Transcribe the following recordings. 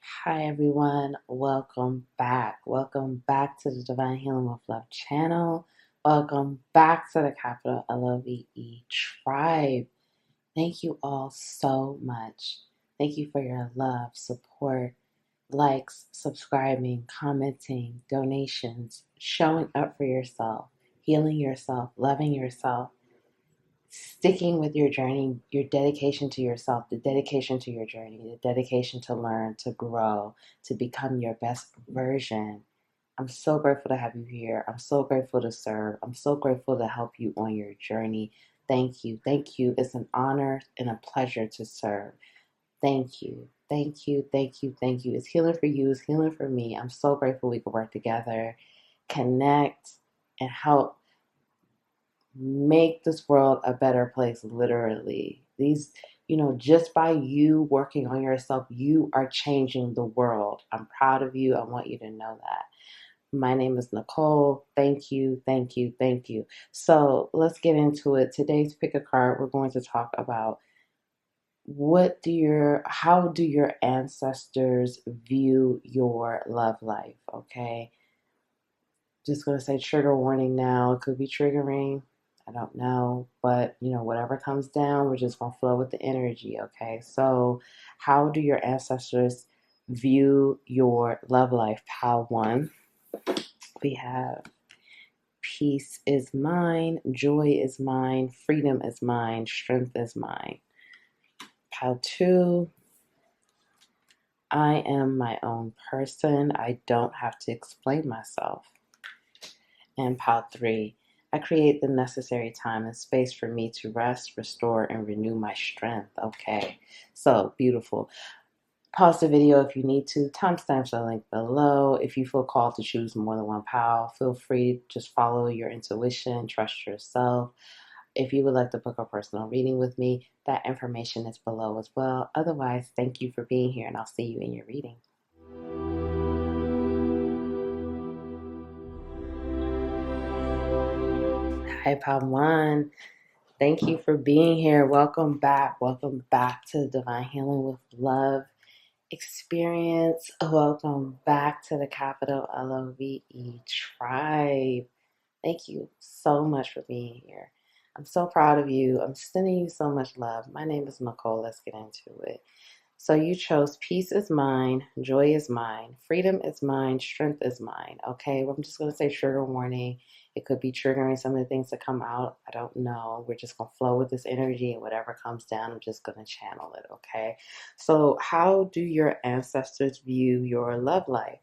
Hi everyone, welcome back. Welcome back to the Divine Healing with Love channel. Welcome back to the capital LOVE tribe. Thank you all so much. Thank you for your love, support, likes, subscribing, commenting, donations, showing up for yourself, healing yourself, loving yourself, sticking with your journey, your dedication to yourself, the dedication to your journey, the dedication to learn, to grow, to become your best version. I'm so grateful to have you here. I'm so grateful to serve. I'm so grateful to help you on your journey. Thank you. Thank you. It's an honor and a pleasure to serve. Thank you. Thank you. Thank you. Thank you. It's healing for you. It's healing for me. I'm so grateful we can work together, connect, and help make this world a better place, literally. Just by you working on yourself, you are changing the world. I'm proud of you. I want you to know that. My name is Nicole. Thank you, thank you, thank you. So let's get into it. Today's pick a card. We're going to talk about how do your ancestors view your love life? Okay. Just going to say trigger warning now. It could be triggering. I don't know. But, whatever comes down, we're just going to flow with the energy. Okay. So, how do your ancestors view your love life? Pile one, we have peace is mine, joy is mine, freedom is mine, strength is mine. Pile two, I am my own person. I don't have to explain myself. And pile three, I create the necessary time and space for me to rest, restore, and renew my strength. Okay, so beautiful. Pause the video if you need to. Timestamps are linked below. If you feel called to choose more than one pile, feel free to just follow your intuition, trust yourself. If you would like to book a personal reading with me, that information is below as well. Otherwise, thank you for being here, and I'll see you in your reading. Hi, Pile One. Thank you for being here. Welcome back. Welcome back to Divine Healing with Love experience. Welcome back to the capital LOVE tribe. Thank you so much for being here. I'm so proud of you. I'm sending you so much love. My name is Nicole. Let's get into it. So you chose peace is mine, joy is mine, freedom is mine, strength is mine. Okay, well, I'm just going to say trigger warning. It could be triggering some of the things that come out. I don't know. We're just going to flow with this energy, and whatever comes down, I'm just going to channel it. Okay, so how do your ancestors view your love life?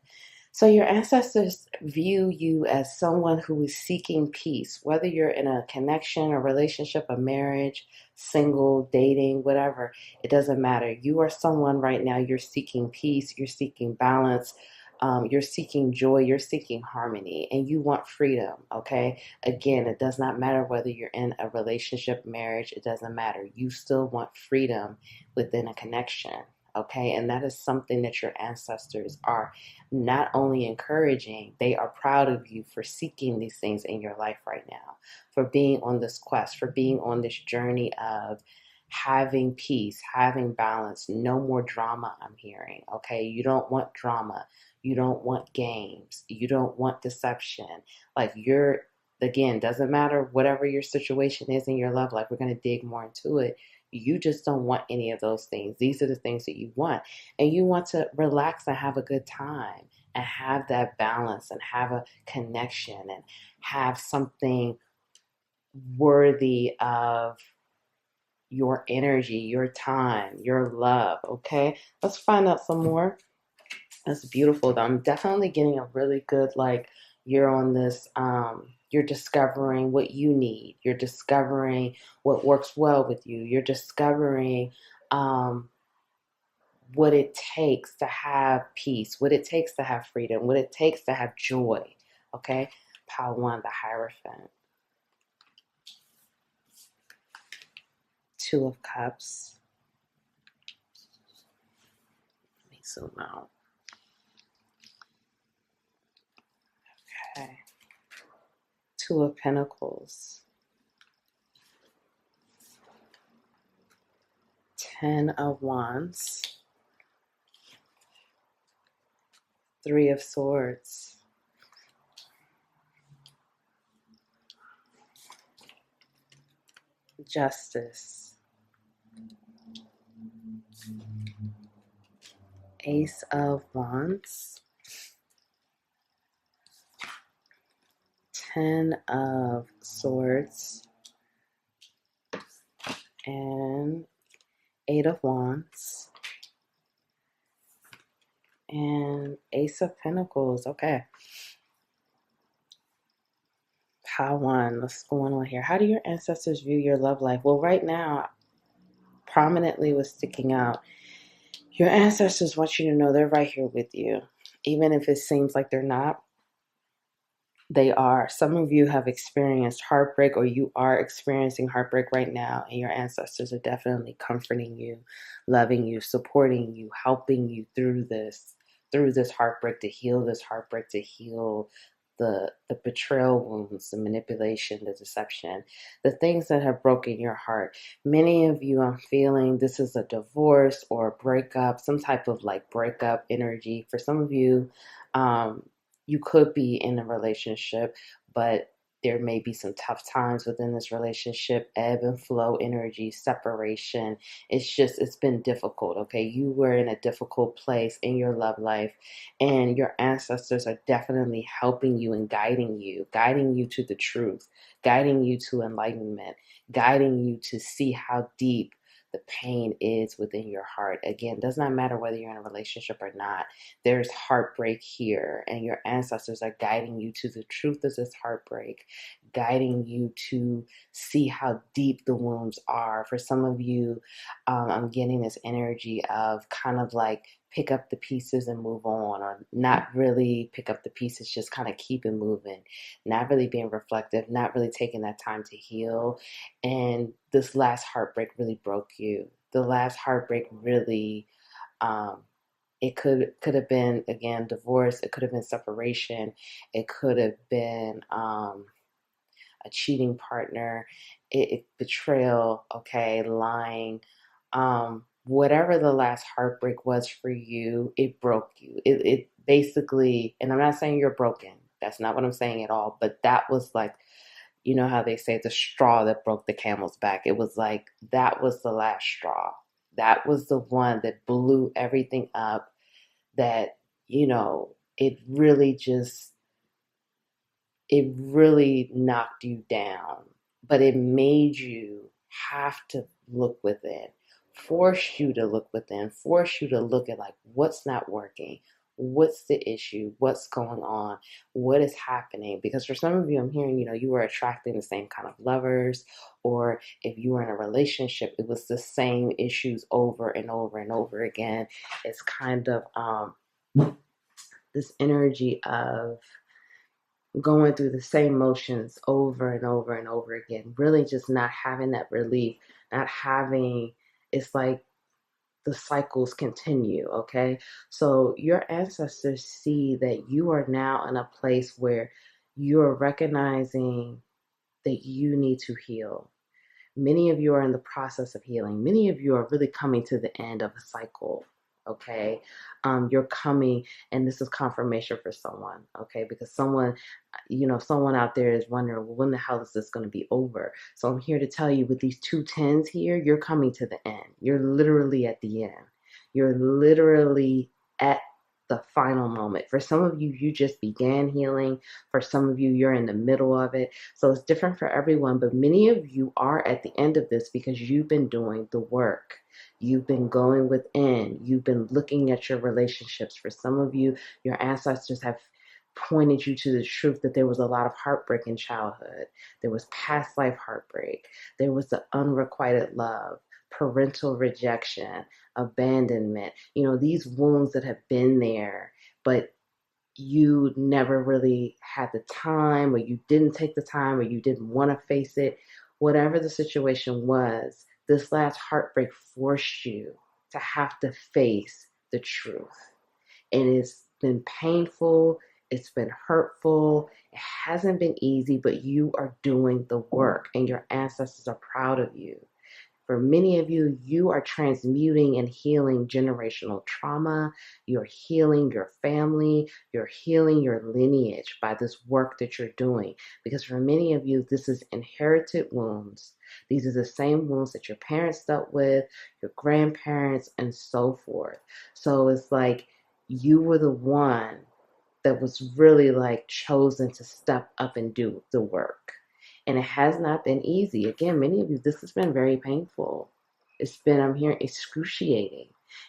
So your ancestors view you as someone who is seeking peace, whether you're in a connection, a relationship, a marriage, single, dating, whatever. It doesn't matter. You are someone right now, you're seeking peace, you're seeking balance, you're seeking joy, you're seeking harmony, and you want freedom, okay? Again, it does not matter whether you're in a relationship, marriage, it doesn't matter. You still want freedom within a connection, okay? And that is something that your ancestors are not only encouraging, they are proud of you for seeking these things in your life right now, for being on this quest, for being on this journey of having peace, having balance, no more drama. I'm hearing, okay? You don't want drama. You don't want games. You don't want deception. Like again, doesn't matter whatever your situation is in your love life. We're going to dig more into it. You just don't want any of those things. These are the things that you want. And you want to relax and have a good time and have that balance and have a connection and have something worthy of your energy, your time, your love. Okay, let's find out some more. That's beautiful though. I'm definitely getting a really good, like, you're on this, you're discovering what you need. You're discovering what works well with you. You're discovering what it takes to have peace, what it takes to have freedom, what it takes to have joy. Okay? Pile one, the Hierophant. Two of Cups. Let me zoom out. Okay. Two of Pentacles. 10 of Wands. Three of Swords. Justice. Ace of Wands. Ten of Swords. And Eight of Wands. And Ace of Pentacles. Okay. Pile one. What's going on here? How do your ancestors view your love life? Well, right now, prominently what's sticking out, your ancestors want you to know they're right here with you. Even if it seems like they're not, they are. Some of you have experienced heartbreak, or you are experiencing heartbreak right now, and your ancestors are definitely comforting you, loving you, supporting you, helping you through this heartbreak, to heal this heartbreak, to heal the betrayal wounds, the manipulation, the deception, the things that have broken your heart. Many of you, I'm feeling this is a divorce or a breakup, some type of like breakup energy. For some of you, you could be in a relationship, but there may be some tough times within this relationship, ebb and flow energy, separation. It's been difficult, okay? You were in a difficult place in your love life, and your ancestors are definitely helping you and guiding you to the truth, guiding you to enlightenment, guiding you to see how deep the pain is within your heart. Again, does not matter whether you're in a relationship or not. There's heartbreak here, and your ancestors are guiding you to the truth of this heartbreak, guiding you to see how deep the wounds are. For some of you, I'm getting this energy of kind of like pick up the pieces and move on, or not really pick up the pieces, just kind of keep it moving, not really being reflective, not really taking that time to heal. And this last heartbreak really broke you. The last heartbreak really, it could have been, again, divorce. It could have been separation. It could have been a cheating partner, betrayal, okay, lying. Whatever the last heartbreak was for you, it broke you. It basically, and I'm not saying you're broken. That's not what I'm saying at all. But that was like, you know how they say the straw that broke the camel's back. It was like that was the last straw. That was the one that blew everything up. That, it really knocked you down, but it made you have to look within, force you to look within, force you to look at like what's not working, what's the issue, what's going on, what is happening. Because for some of you, I'm hearing, you were attracting the same kind of lovers, or if you were in a relationship, it was the same issues over and over and over again. It's kind of this energy of going through the same motions over and over and over again, really just not having that relief, not having, it's like the cycles continue, okay? So your ancestors see that you are now in a place where you're recognizing that you need to heal. Many of you are in the process of healing. Many of you are really coming to the end of a cycle, okay? You're coming, and this is confirmation for someone, okay? Because someone out there is wondering, well, when the hell is this going to be over? So I'm here to tell you, with these two tens here, you're coming to the end. You're literally at the end. You're literally at the final moment. For some of you, you just began healing. For some of you, you're in the middle of it. So it's different for everyone, but many of you are at the end of this because you've been doing the work. You've been going within. You've been looking at your relationships. For some of you, your ancestors have pointed you to the truth that there was a lot of heartbreak in childhood. There was past life heartbreak. There was the unrequited love, parental rejection, abandonment. These wounds that have been there, but you never really had the time, or you didn't take the time, or you didn't want to face it. Whatever the situation was, this last heartbreak forced you to have to face the truth. And it's been painful. It's been hurtful. It hasn't been easy, but you are doing the work, and your ancestors are proud of you. For many of you, you are transmuting and healing generational trauma. You're healing your family. You're healing your lineage by this work that you're doing. Because for many of you, this is inherited wounds. These are the same wounds that your parents dealt with, your grandparents, and so forth. So it's like you were the one that was really like chosen to step up and do the work. And it has not been easy. Again, many of you, this has been very painful. It's been, I'm hearing, excruciating.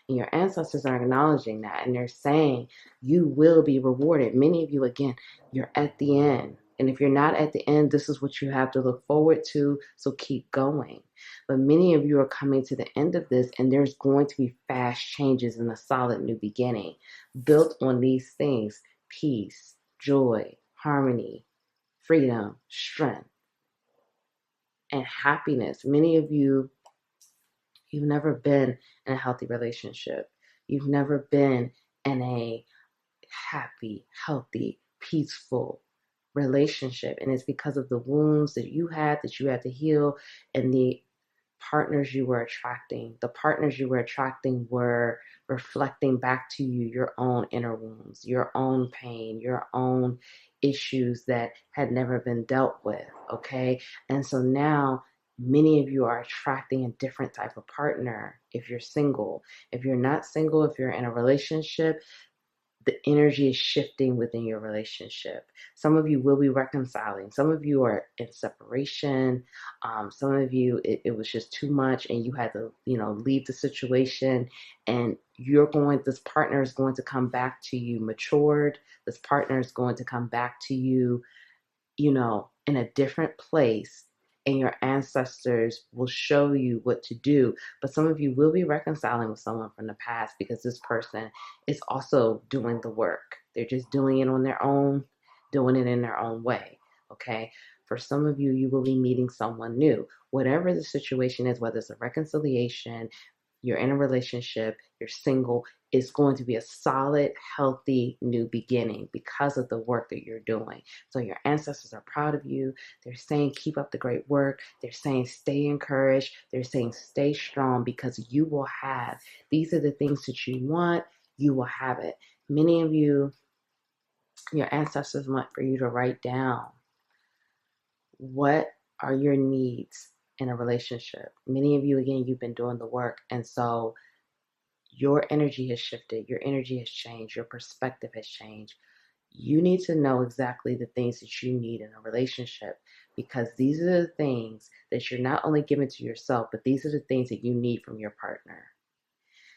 And your ancestors are acknowledging that. And they're saying you will be rewarded. Many of you, again, you're at the end. And if you're not at the end, this is what you have to look forward to. So keep going. But many of you are coming to the end of this, and there's going to be fast changes in a solid new beginning built on these things: peace, joy, harmony, freedom, strength, and happiness. Many of you, you've never been in a healthy relationship. You've never been in a happy, healthy, peaceful relationship. And it's because of the wounds that you had to heal, and the partners you were attracting. The partners you were attracting were reflecting back to you your own inner wounds, your own pain, your own issues that had never been dealt with, okay? And so now many of you are attracting a different type of partner if you're single. If you're not single, if you're in a relationship, the energy is shifting within your relationship. Some of you will be reconciling. Some of you are in separation. Some of you, it was just too much and you had to, leave the situation, and this partner is going to come back to you matured. This partner is going to come back to you, in a different place, and your ancestors will show you what to do. But some of you will be reconciling with someone from the past because this person is also doing the work. They're just doing it on their own, doing it in their own way, okay? For some of you, you will be meeting someone new. Whatever the situation is, whether it's a reconciliation, you're in a relationship, you're single, it's going to be a solid, healthy new beginning because of the work that you're doing. So your ancestors are proud of you. They're saying, keep up the great work. They're saying, stay encouraged. They're saying, stay strong, because you will have, these are the things that you want, you will have it. Many of you, your ancestors want for you to write down what are your needs in a relationship. Many of you, again, you've been doing the work. And so your energy has shifted, your energy has changed, your perspective has changed. You need to know exactly the things that you need in a relationship, because these are the things that you're not only giving to yourself, but these are the things that you need from your partner.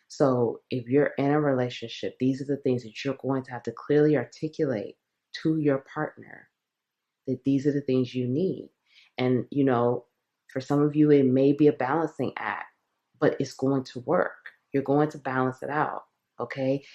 So if you're in a relationship, these are the things that you're going to have to clearly articulate to your partner, that these are the things you need. And, for some of you, it may be a balancing act, but it's going to work. You're going to balance it out, okay?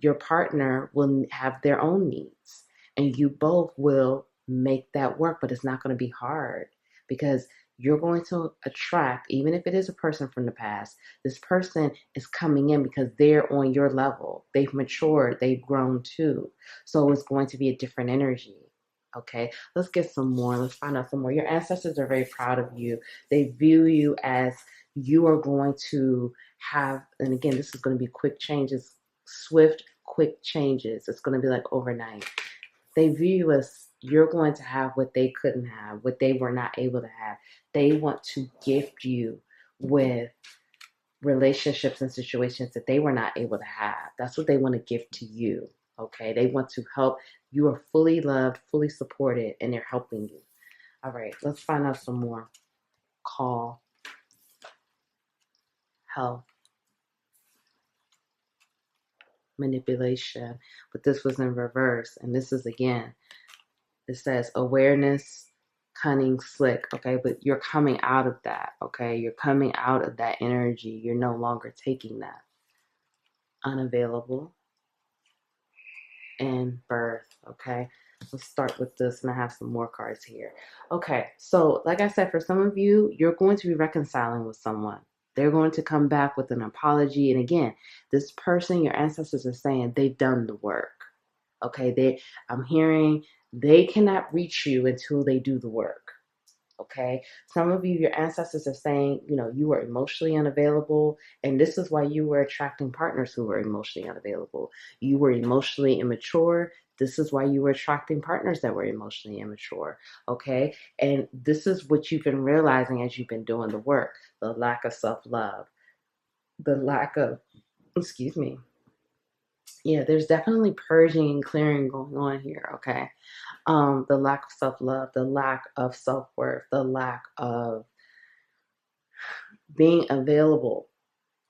Your partner will have their own needs, and you both will make that work, but it's not going to be hard, because you're going to attract, even if it is a person from the past, this person is coming in because they're on your level. They've matured, they've grown too. So it's going to be a different energy. Okay, let's get some more. Let's find out some more. Your ancestors are very proud of you. They view you as you are going to have, and again, this is going to be quick changes, swift, quick changes. It's going to be like overnight. They view you as you're going to have what they couldn't have, what they were not able to have. They want to gift you with relationships and situations that they were not able to have. That's what they want to give to you. Okay, they want to help. You are fully loved, fully supported, and they're helping you. All right, let's find out some more. Call, health, manipulation. But this was in reverse, and this is, again, it says awareness, cunning, slick. Okay, but you're coming out of that. Okay, you're coming out of that energy. You're no longer taking that. Unavailable and birth. Okay, let's start with this, and I have some more cards here. Okay, so like I said, for some of you, you're going to be reconciling with someone. They're going to come back with an apology. And again, this person, your ancestors are saying they've done the work. Okay, I'm hearing they cannot reach you until they do the work. Okay. Some of you, your ancestors are saying, you were emotionally unavailable, and this is why you were attracting partners who were emotionally unavailable. You were emotionally immature. This is why you were attracting partners that were emotionally immature. Okay. And this is what you've been realizing as you've been doing the work: the lack of self love, the lack of, excuse me. Yeah, there's definitely purging and clearing going on here. Okay. The lack of self love, the lack of self worth, the lack of being available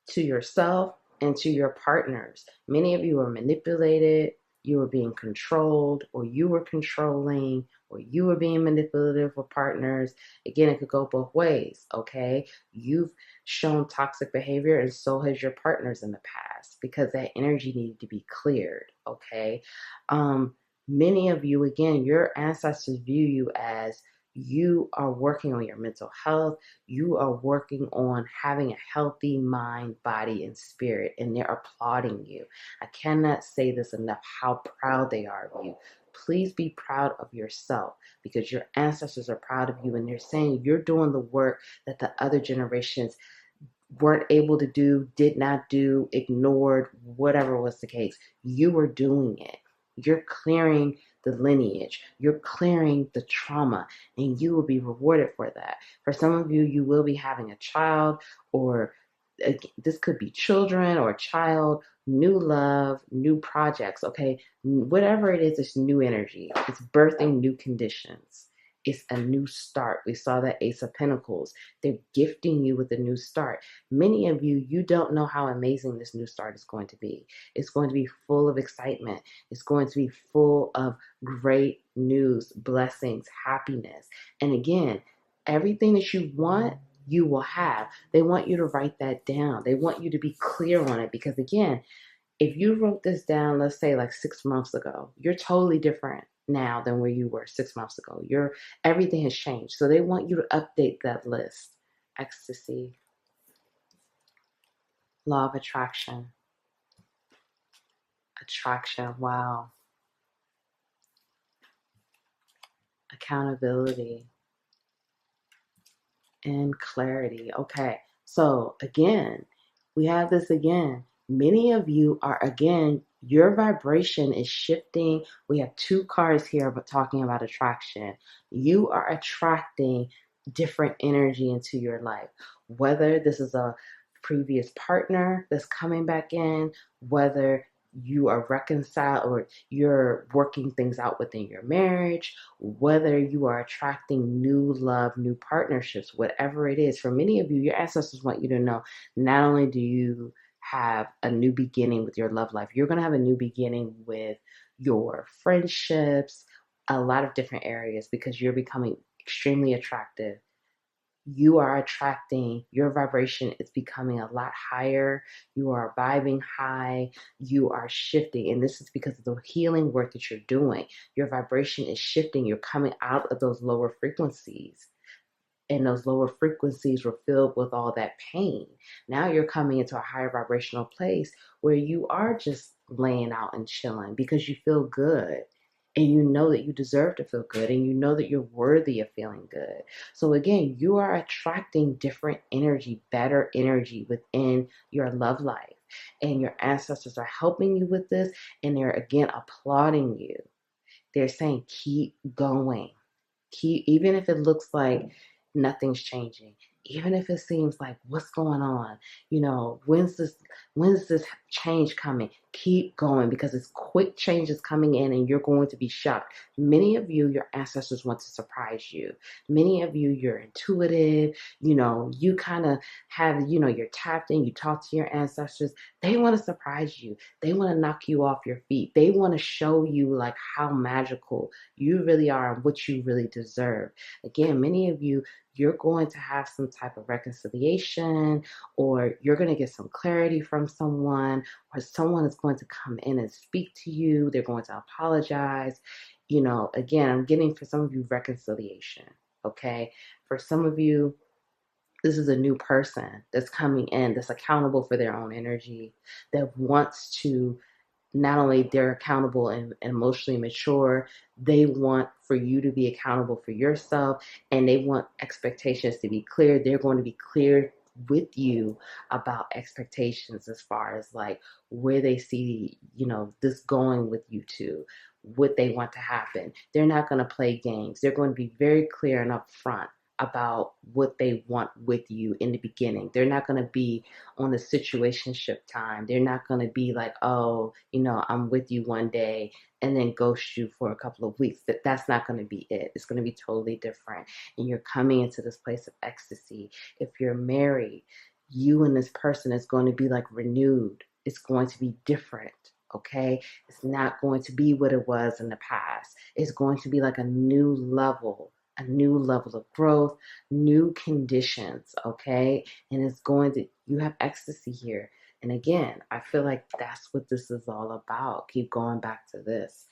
to yourself and to your partners. Many of you are manipulated, you were being controlled, or you were controlling, or you were being manipulative with partners. Again, it could go both ways, okay? You've shown toxic behavior, and so has your partners in the past, because that energy needed to be cleared, okay? Many of you, again, your ancestors view you as you are working on your mental health. You are working on having a healthy mind, body, and spirit, and they're applauding you. I cannot say this enough, how proud they are of you. Please be proud of yourself, because your ancestors are proud of you, and they're saying you're doing the work that the other generations weren't able to do, did not do, ignored, whatever was the case. You were doing it. You're clearing the lineage. You're clearing the trauma, and you will be rewarded for that. For some of you, you will be having a child, or this could be children or a child, new love, new projects, okay? Whatever it is, it's new energy. It's birthing new conditions. It's a new start. We saw that Ace of Pentacles. They're gifting you with a new start. Many of you, you don't know how amazing this new start is going to be. It's going to be full of excitement. It's going to be full of great news, blessings, happiness. And again, everything that you want, you will have. They want you to write that down. They want you to be clear on it, because again, if you wrote this down, let's say like 6 months ago, you're totally different now than where you were 6 months ago. Everything has changed. So they want you to update that list. Ecstasy, law of attraction, wow, accountability, and clarity. Okay, so again, we have this again. Many of you are, again, your vibration is shifting. We have two cards here but talking about attraction. You are attracting different energy into your life, whether this is a previous partner that's coming back in, whether you are reconciled or you're working things out within your marriage, whether you are attracting new love, new partnerships, whatever it is. For many of you, your ancestors want you to know, not only do you have a new beginning with your love life, you're going to have a new beginning with your friendships, a lot of different areas, because you're becoming extremely attractive. You are attracting, your vibration is becoming a lot higher. You are vibing high. You are shifting. And this is because of the healing work that you're doing. Your vibration is shifting. You're coming out of those lower frequencies. And those lower frequencies were filled with all that pain. Now you're coming into a higher vibrational place where you are just laying out and chilling because you feel good. And you know that you deserve to feel good, and you know that you're worthy of feeling good. So again, you are attracting different energy, better energy within your love life. And your ancestors are helping you with this, and they're again applauding you. They're saying, keep going. Even if it looks like nothing's changing, even if it seems like, what's going on, when's this change coming, keep going, because it's quick changes coming in, and you're going to be shocked. Many of you, your ancestors want to surprise you. Many of you, you're intuitive, you kind of have, you're tapped in, you talk to your ancestors. They want to surprise you. They want to knock you off your feet. They want to show you like how magical you really are and what you really deserve. Again, many of you, you're going to have some type of reconciliation, or you're going to get some clarity from someone, or someone is going to come in and speak to you. They're going to apologize. Again, I'm getting, for some of you, reconciliation. Okay. For some of you, this is a new person that's coming in, that's accountable for their own energy, that wants to not only they're accountable and emotionally mature, they want for you to be accountable for yourself, and they want expectations to be clear. They're going to be clear with you about expectations as far as like where they see, this going with you two, what they want to happen. They're not going to play games. They're going to be very clear and upfront about what they want with you in the beginning. They're not going to be on a situationship time. They're not going to be like, oh, I'm with you one day and then ghost you for a couple of weeks. That's not going to be it. It's going to be totally different. And you're coming into this place of ecstasy. If you're married, you and this person is going to be like renewed. It's going to be different. Okay. It's not going to be what it was in the past. It's going to be like a new level of growth, new conditions, okay? And you have ecstasy here. And again, I feel like that's what this is all about. Keep going back to this.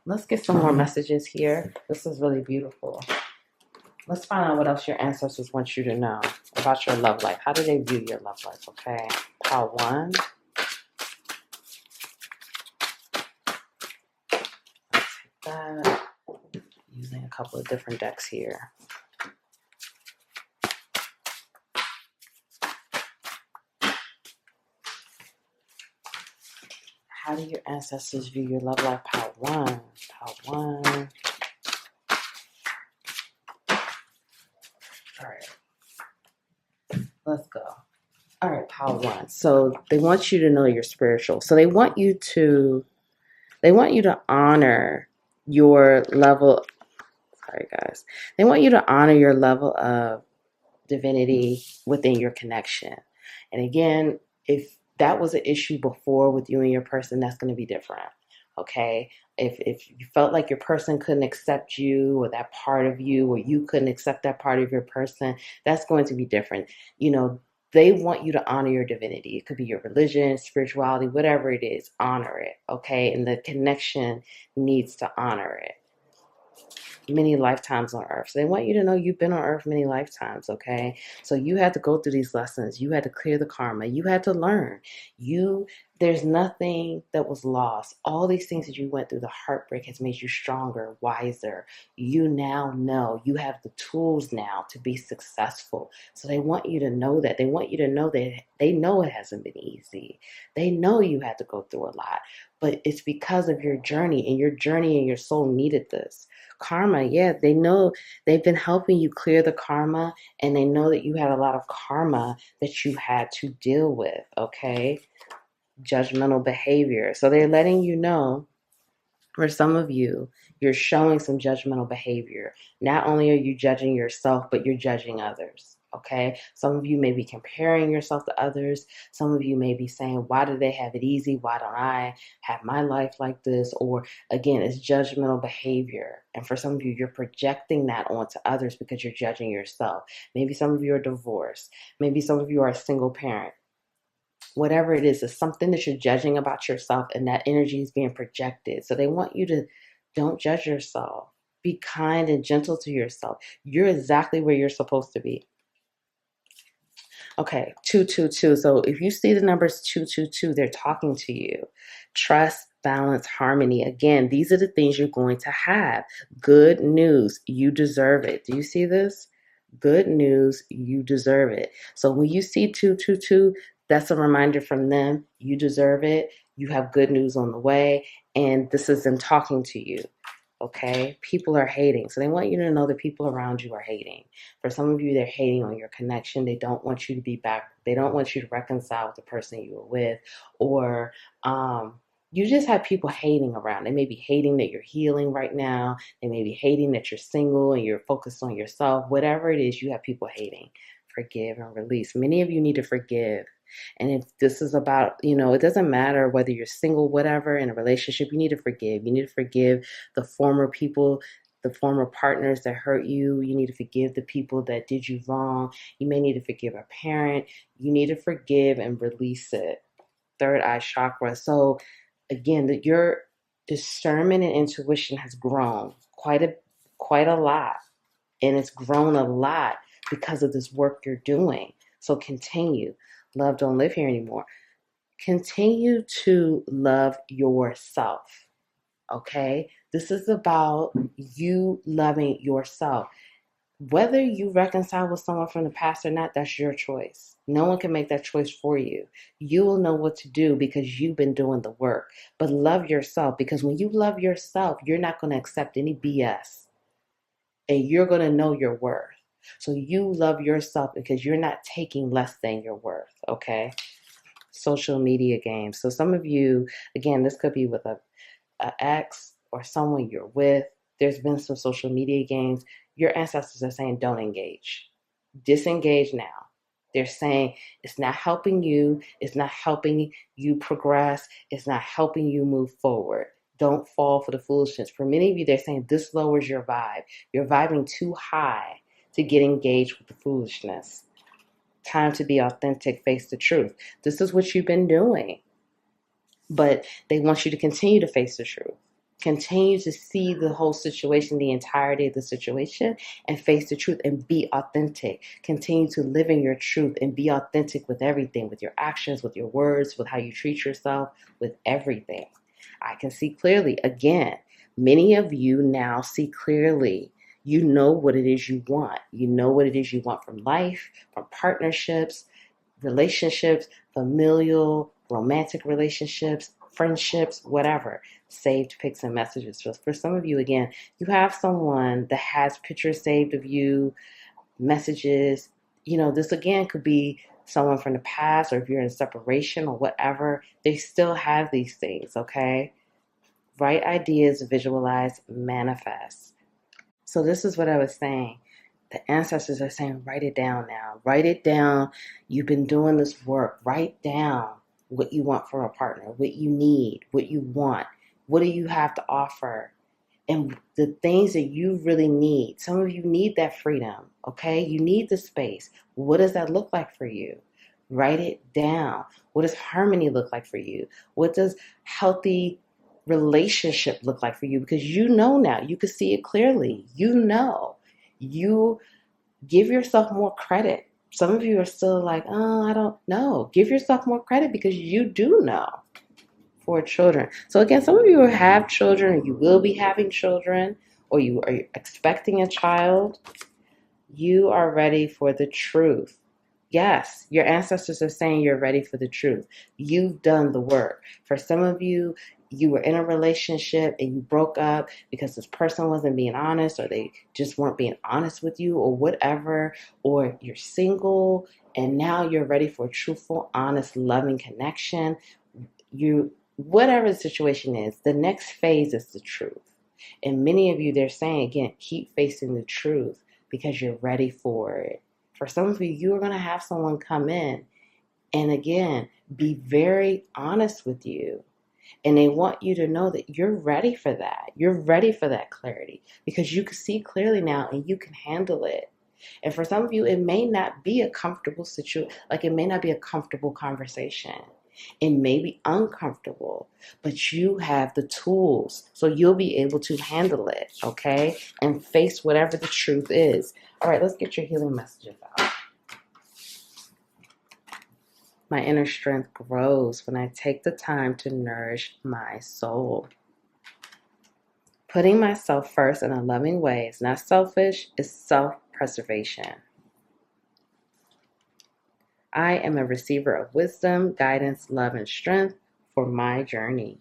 Let's get some more messages here. This is really beautiful. Let's find out what else your ancestors want you to know about your love life. How do they view your love life, okay? Pile 1. Let's take that. Using a couple of different decks here. How do your ancestors view your love life? Pile 1. Pile 1. All right. Let's go. All right, pile 1. So they want you to know you're spiritual. So they want you to honor your level. Sorry, guys. They want you to honor your level of divinity within your connection. And again, if that was an issue before with you and your person, that's going to be different. Okay. If you felt like your person couldn't accept you or that part of you, or you couldn't accept that part of your person, that's going to be different. They want you to honor your divinity. It could be your religion, spirituality, whatever it is, honor it. Okay. And the connection needs to honor it. Many lifetimes on earth. So they want you to know you've been on earth many lifetimes, okay? So you had to go through these lessons. You had to clear the karma. You had to learn. There's nothing that was lost. All these things that you went through, the heartbreak has made you stronger, wiser. You now know. You have the tools now to be successful. So they want you to know that. They want you to know that they know it hasn't been easy. They know you had to go through a lot. But it's because of your journey, and your soul needed this. Karma, yeah, they know they've been helping you clear the karma, and they know that you had a lot of karma that you had to deal with, okay? Judgmental behavior. So they're letting you know, for some of you, you're showing some judgmental behavior. Not only are you judging yourself, but you're judging others. Okay. Some of you may be comparing yourself to others. Some of you may be saying, why do they have it easy? Why don't I have my life like this? Or again, it's judgmental behavior. And for some of you, you're projecting that onto others because you're judging yourself. Maybe some of you are divorced. Maybe some of you are a single parent. Whatever it is, it's something that you're judging about yourself, and that energy is being projected. So they want you to don't judge yourself. Be kind and gentle to yourself. You're exactly where you're supposed to be. Okay, 222. So if you see the numbers 222, they're talking to you. Trust, balance, harmony. Again, these are the things you're going to have. Good news. You deserve it. Do you see this? Good news. You deserve it. So when you see 222, that's a reminder from them. You deserve it. You have good news on the way. And this is them talking to you. Okay, people are hating. So they want you to know that people around you are hating. For some of you, they're hating on your connection. They don't want you to be back. They don't want you to reconcile with the person you were with. Or you just have people hating around. They may be hating that you're healing right now. They may be hating that you're single and you're focused on yourself. Whatever it is, you have people hating. Forgive and release. Many of you need to forgive. And if this is about, it doesn't matter whether you're single, whatever, in a relationship, you need to forgive. You need to forgive the former people, the former partners that hurt you. You need to forgive the people that did you wrong. You may need to forgive a parent. You need to forgive and release it. Third eye chakra. So again, your discernment and intuition has grown quite a lot. And it's grown a lot because of this work you're doing. So continue. Love don't live here anymore. Continue to love yourself. Okay? This is about you loving yourself. Whether you reconcile with someone from the past or not, that's your choice. No one can make that choice for you. You will know what to do because you've been doing the work. But love yourself, because when you love yourself, you're not going to accept any BS. And you're going to know your worth. So you love yourself because you're not taking less than your worth, okay? Social media games. So some of you, again, this could be with a ex or someone you're with. There's been some social media games. Your ancestors are saying don't engage. Disengage now. They're saying it's not helping you. It's not helping you progress. It's not helping you move forward. Don't fall for the foolishness. For many of you, they're saying this lowers your vibe. You're vibing too high to get engaged with the foolishness. Time to be authentic, face the truth. This is what you've been doing. But they want you to continue to face the truth. Continue to see the whole situation, the entirety of the situation, and face the truth and be authentic. Continue to live in your truth and be authentic with everything, with your actions, with your words, with how you treat yourself, with everything. I can see clearly. Again, many of you now see clearly. You know what it is you want. You know what it is you want from life, from partnerships, relationships, familial, romantic relationships, friendships, whatever. Saved pics and messages. So for some of you, again, you have someone that has pictures saved of you, messages. This again could be someone from the past, or if you're in separation or whatever, they still have these things, okay? Write ideas, visualize, manifest. So this is what I was saying. The ancestors are saying, write it down now. Write it down. You've been doing this work. Write down what you want from a partner, what you need, what you want. What do you have to offer? And the things that you really need. Some of you need that freedom, okay? You need the space. What does that look like for you? Write it down. What does harmony look like for you? What does healthy relationship look like for you? Because you know now. You can see it clearly. You know. You give yourself more credit. Some of you are still like, oh, I don't know. Give yourself more credit because you do know. For children. So again, some of you have children, or you will be having children, or you are expecting a child. You are ready for the truth. Yes, your ancestors are saying you're ready for the truth. You've done the work. For some of you, you were in a relationship and you broke up because this person wasn't being honest, or they just weren't being honest with you, or whatever, or you're single and now you're ready for a truthful, honest, loving connection. Whatever the situation is, the next phase is the truth. And many of you, they're saying, again, keep facing the truth because you're ready for it. For some of you, you are going to have someone come in and, again, be very honest with you. And they want you to know that you're ready for that. You're ready for that clarity because you can see clearly now and you can handle it. And for some of you, it may not be a comfortable situation. Like, it may not be a comfortable conversation. It may be uncomfortable, but you have the tools, so you'll be able to handle it, okay? And face whatever the truth is. All right, let's get your healing messages out. My inner strength grows when I take the time to nourish my soul. Putting myself first in a loving way is not selfish, it's self-preservation. I am a receiver of wisdom, guidance, love, and strength for my journey.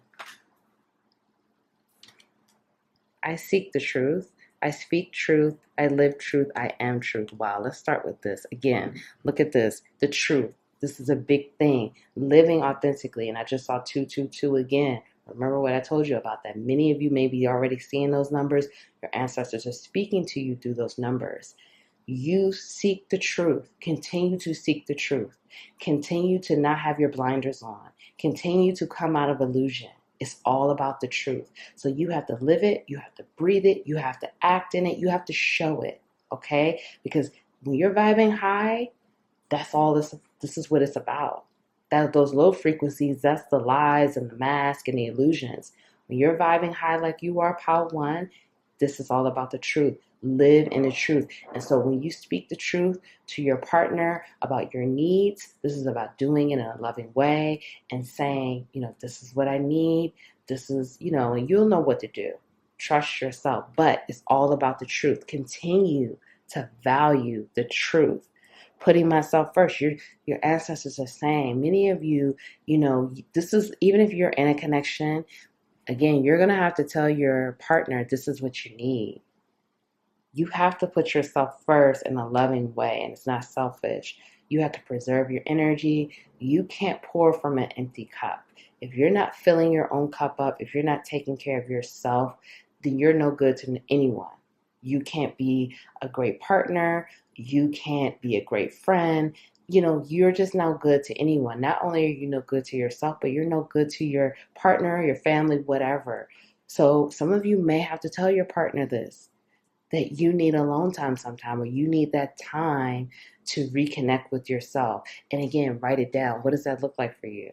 I seek the truth. I speak truth. I live truth. I am truth. Wow, let's start with this. Again, look at this. The truth. This is a big thing. Living authentically. And I just saw 222 again. Remember what I told you about that. Many of you may be already seeing those numbers. Your ancestors are speaking to you through those numbers. You seek the truth. Continue to seek the truth. Continue to not have your blinders on. Continue to come out of illusion. It's all about the truth. So you have to live it. You have to breathe it. You have to act in it. You have to show it. Okay? Because when you're vibing high, that's all this is what it's about. Those low frequencies, that's the lies and the mask and the illusions. When you're vibing high like you are, Power One, this is all about the truth. live in the truth. And so when you speak the truth to your partner about your needs, this is about doing it in a loving way and saying, this is what I need. This is, and you'll know what to do. Trust yourself. But it's all about the truth. Continue to value the truth. Putting myself first. Your ancestors are saying, many of you, this is, even if you're in a connection, again, you're going to have to tell your partner, this is what you need. You have to put yourself first in a loving way, and it's not selfish. You have to preserve your energy. You can't pour from an empty cup. If you're not filling your own cup up, if you're not taking care of yourself, then you're no good to anyone. You can't be a great partner. You can't be a great friend. You're just no good to anyone. Not only are you no good to yourself, but you're no good to your partner, your family, whatever. So some of you may have to tell your partner this, that you need alone time sometime, or you need that time to reconnect with yourself. And again, write it down. What does that look like for you?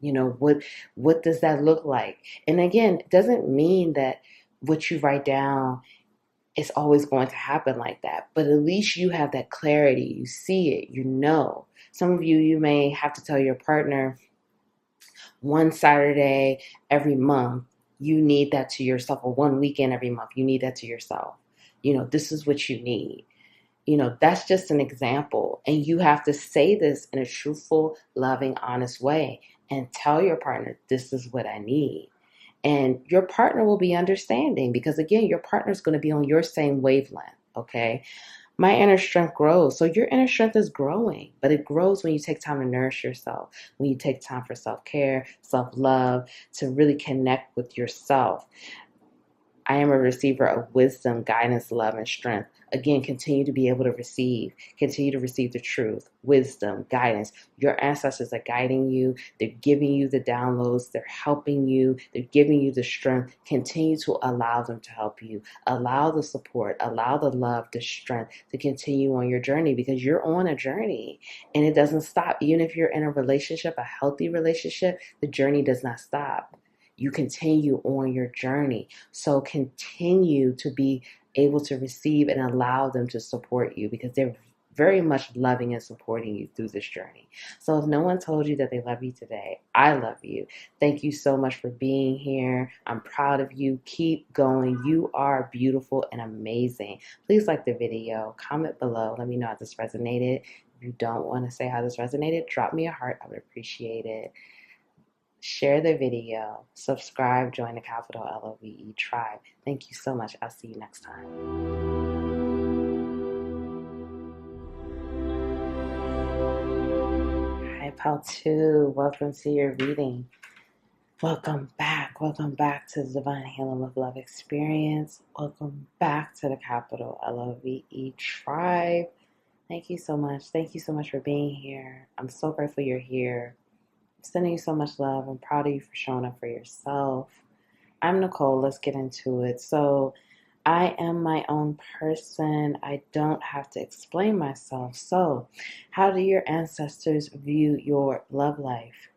What does that look like? And again, it doesn't mean that what you write down is always going to happen like that. But at least you have that clarity. You see it, Some of you may have to tell your partner one Saturday every month, you need that to yourself, or one weekend every month, you need that to yourself. This is what you need. That's just an example. And you have to say this in a truthful, loving, honest way and tell your partner, this is what I need. And your partner will be understanding because, again, your partner is going to be on your same wavelength, okay? My inner strength grows. So your inner strength is growing, but it grows when you take time to nourish yourself, when you take time for self-care, self-love, to really connect with yourself. I am a receiver of wisdom, guidance, love, and strength. Again, continue to be able to receive. Continue to receive the truth, wisdom, guidance. Your ancestors are guiding you. They're giving you the downloads. They're helping you. They're giving you the strength. Continue to allow them to help you. Allow the support. Allow the love, the strength to continue on your journey, because you're on a journey and it doesn't stop. Even if you're in a relationship, a healthy relationship, the journey does not stop. You continue on your journey. So continue to be able to receive and allow them to support you, because they're very much loving and supporting you through this journey. So if no one told you that they love you today, I love you. Thank you so much for being here. I'm proud of you. Keep going. You are beautiful and amazing. Please like the video, comment below. Let me know how this resonated. If you don't want to say how this resonated, drop me a heart. I would appreciate it. Share the video, subscribe, join the capital LOVE tribe. Thank you so much. I'll see you next time. Hi, Pal 2. Welcome to your reading. Welcome back. Welcome back to the Divine Healing with Love experience. Welcome back to the capital LOVE tribe. Thank you so much. Thank you so much for being here. I'm so grateful you're here. Sending you so much love. I'm proud of you for showing up for yourself. I'm Nicole. Let's get into it. So I am my own person. I don't have to explain myself. So how do your ancestors view your love life?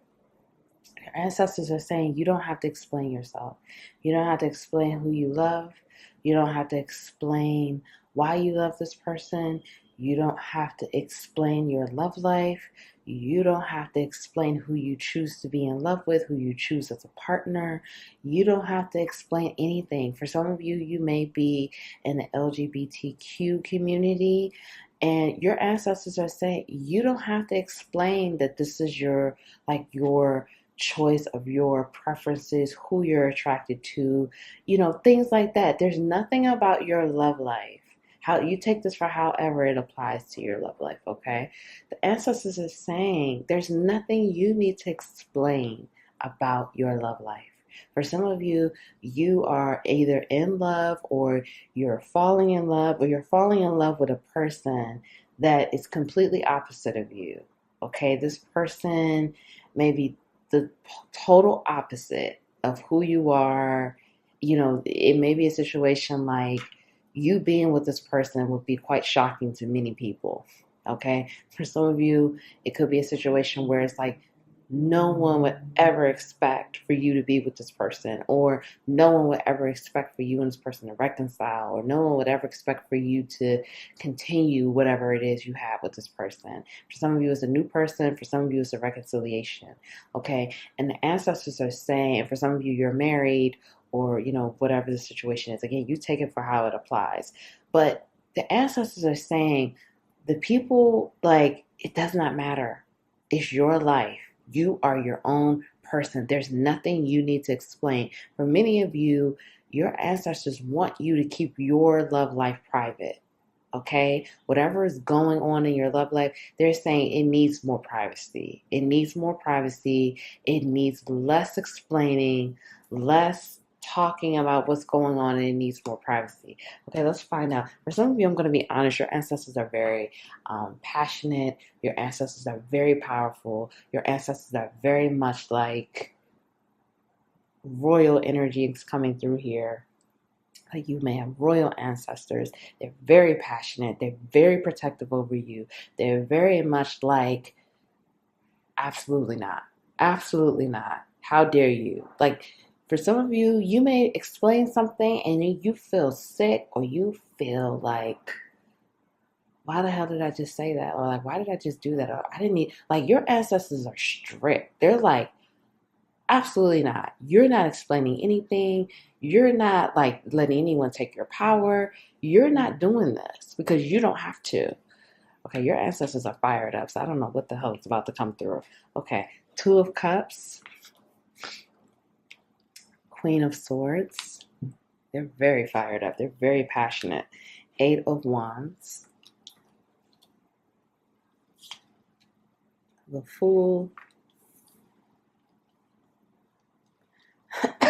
Your ancestors are saying you don't have to explain yourself. You don't have to explain who you love. You don't have to explain why you love this person. You don't have to explain your love life. You don't have to explain who you choose to be in love with, who you choose as a partner. You don't have to explain anything. For some of you, you may be in the LGBTQ community, and your ancestors are saying you don't have to explain that this is your choice of your preferences, who you're attracted to, things like that. There's nothing about your love life. How you take this for however it applies to your love life, okay? The ancestors are saying there's nothing you need to explain about your love life. For some of you, you are either in love, or you're falling in love, or you're falling in love with a person that is completely opposite of you, okay? This person may be the total opposite of who you are. It may be a situation like you being with this person would be quite shocking to many people, okay? For some of you, it could be a situation where it's like no one would ever expect for you to be with this person, or no one would ever expect for you and this person to reconcile, or no one would ever expect for you to continue whatever it is you have with this person. For some of you, it's a new person. For some of you, it's a reconciliation. Okay. And the ancestors are saying, for some of you, you're married, or, whatever the situation is. Again, you take it for how it applies. But the ancestors are saying, the people, it does not matter. It's your life. You are your own person. There's nothing you need to explain. For many of you, your ancestors want you to keep your love life private. Okay? Whatever is going on in your love life, they're saying it needs more privacy. It needs more privacy. It needs less explaining, less talking about what's going on, and it needs more privacy. Okay, let's find out. For some of you, I'm going to be honest, your ancestors are very passionate. Your ancestors are very powerful. Your ancestors are very much like royal energies coming through here. Like, you may have royal ancestors. They're very passionate. They're very protective over you. They're very much like, absolutely not. Absolutely not. How dare you? For some of you, you may explain something and you feel sick, or you feel like, why the hell did I just say that? Or why did I just do that? Or I didn't need, your ancestors are strict. They're like, absolutely not. You're not explaining anything. You're not letting anyone take your power. You're not doing this because you don't have to. Okay, your ancestors are fired up, so I don't know what the hell is about to come through. Okay, Two of Cups. Queen of Swords. They're very fired up. They're very passionate. Eight of Wands. The Fool.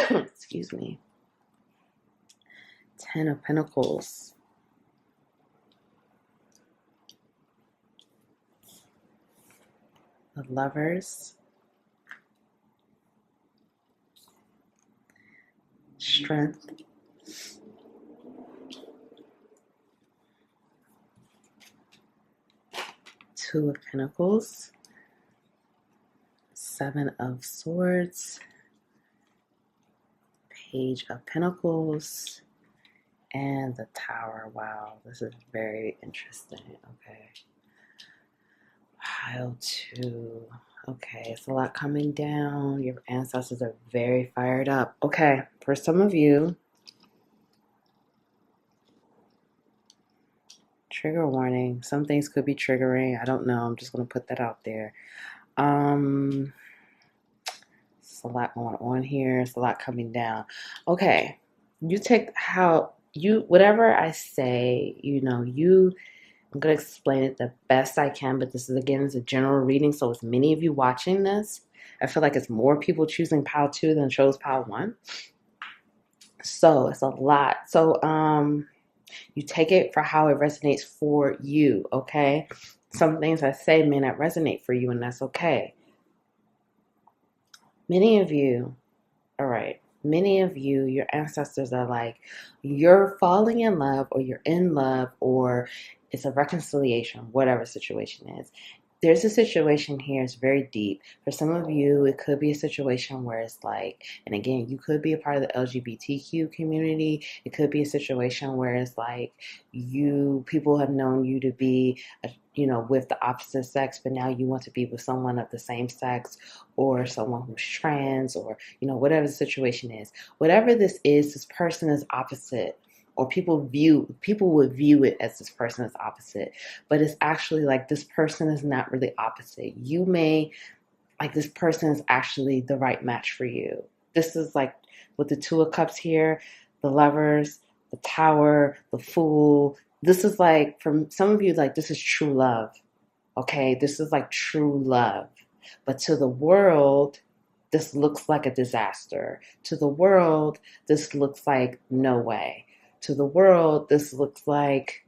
Excuse me. Ten of Pentacles. The Lovers. Strength. Two of Pentacles. Seven of Swords. Page of Pentacles. And the Tower. Wow, this is very interesting. Okay. Pile 2. Okay, it's a lot coming down. Your ancestors are very fired up. Okay, for some of you, trigger warning. Some things could be triggering. I don't know. I'm just going to put that out there. It's a lot going on here. It's a lot coming down. Okay, you take whatever I say, I'm going to explain it the best I can, but this is a general reading. So with many of you watching this, I feel like it's more people choosing pile 2 than chose pile 1. So it's a lot. So you take it for how it resonates for you, okay? Some things I say may not resonate for you, and that's okay. Many of you, your ancestors are like, you're falling in love, or you're in love, or it's a reconciliation, whatever situation is. There's a situation here, it's very deep. For some of you, it could be a situation where it's and again, you could be a part of the LGBTQ community. It could be a situation where it's people have known you to be, with the opposite sex, but now you want to be with someone of the same sex, or someone who's trans, or, whatever the situation is. Whatever this is, this person is opposite. Or people would view it as this person is opposite, but it's actually this person is not really opposite. You may this person is actually the right match for you. This is with the Two of Cups here, the Lovers, the Tower, the Fool. This is for some of you, this is true love. Okay, this is true love, but to the world, this looks like a disaster. To the world, this looks like no way. To the world, this looks like,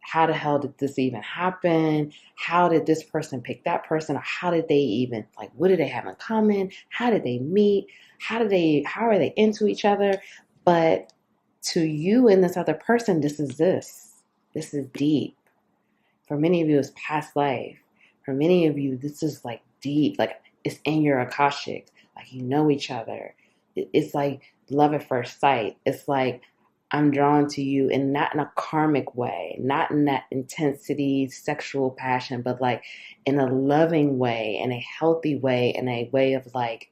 how the hell did this even happen? How did this person pick that person? Or how did they even, what do they have in common? How did they meet? How are they into each other? But to you and this other person, this is deep. For many of you, it's past life. For many of you, this is deep. It's in your Akashic. Like, you know each other. It's like love at first sight. It's like I'm drawn to you, and not in a karmic way, not in that intensity, sexual passion, but like in a loving way, in a healthy way, in a way of like,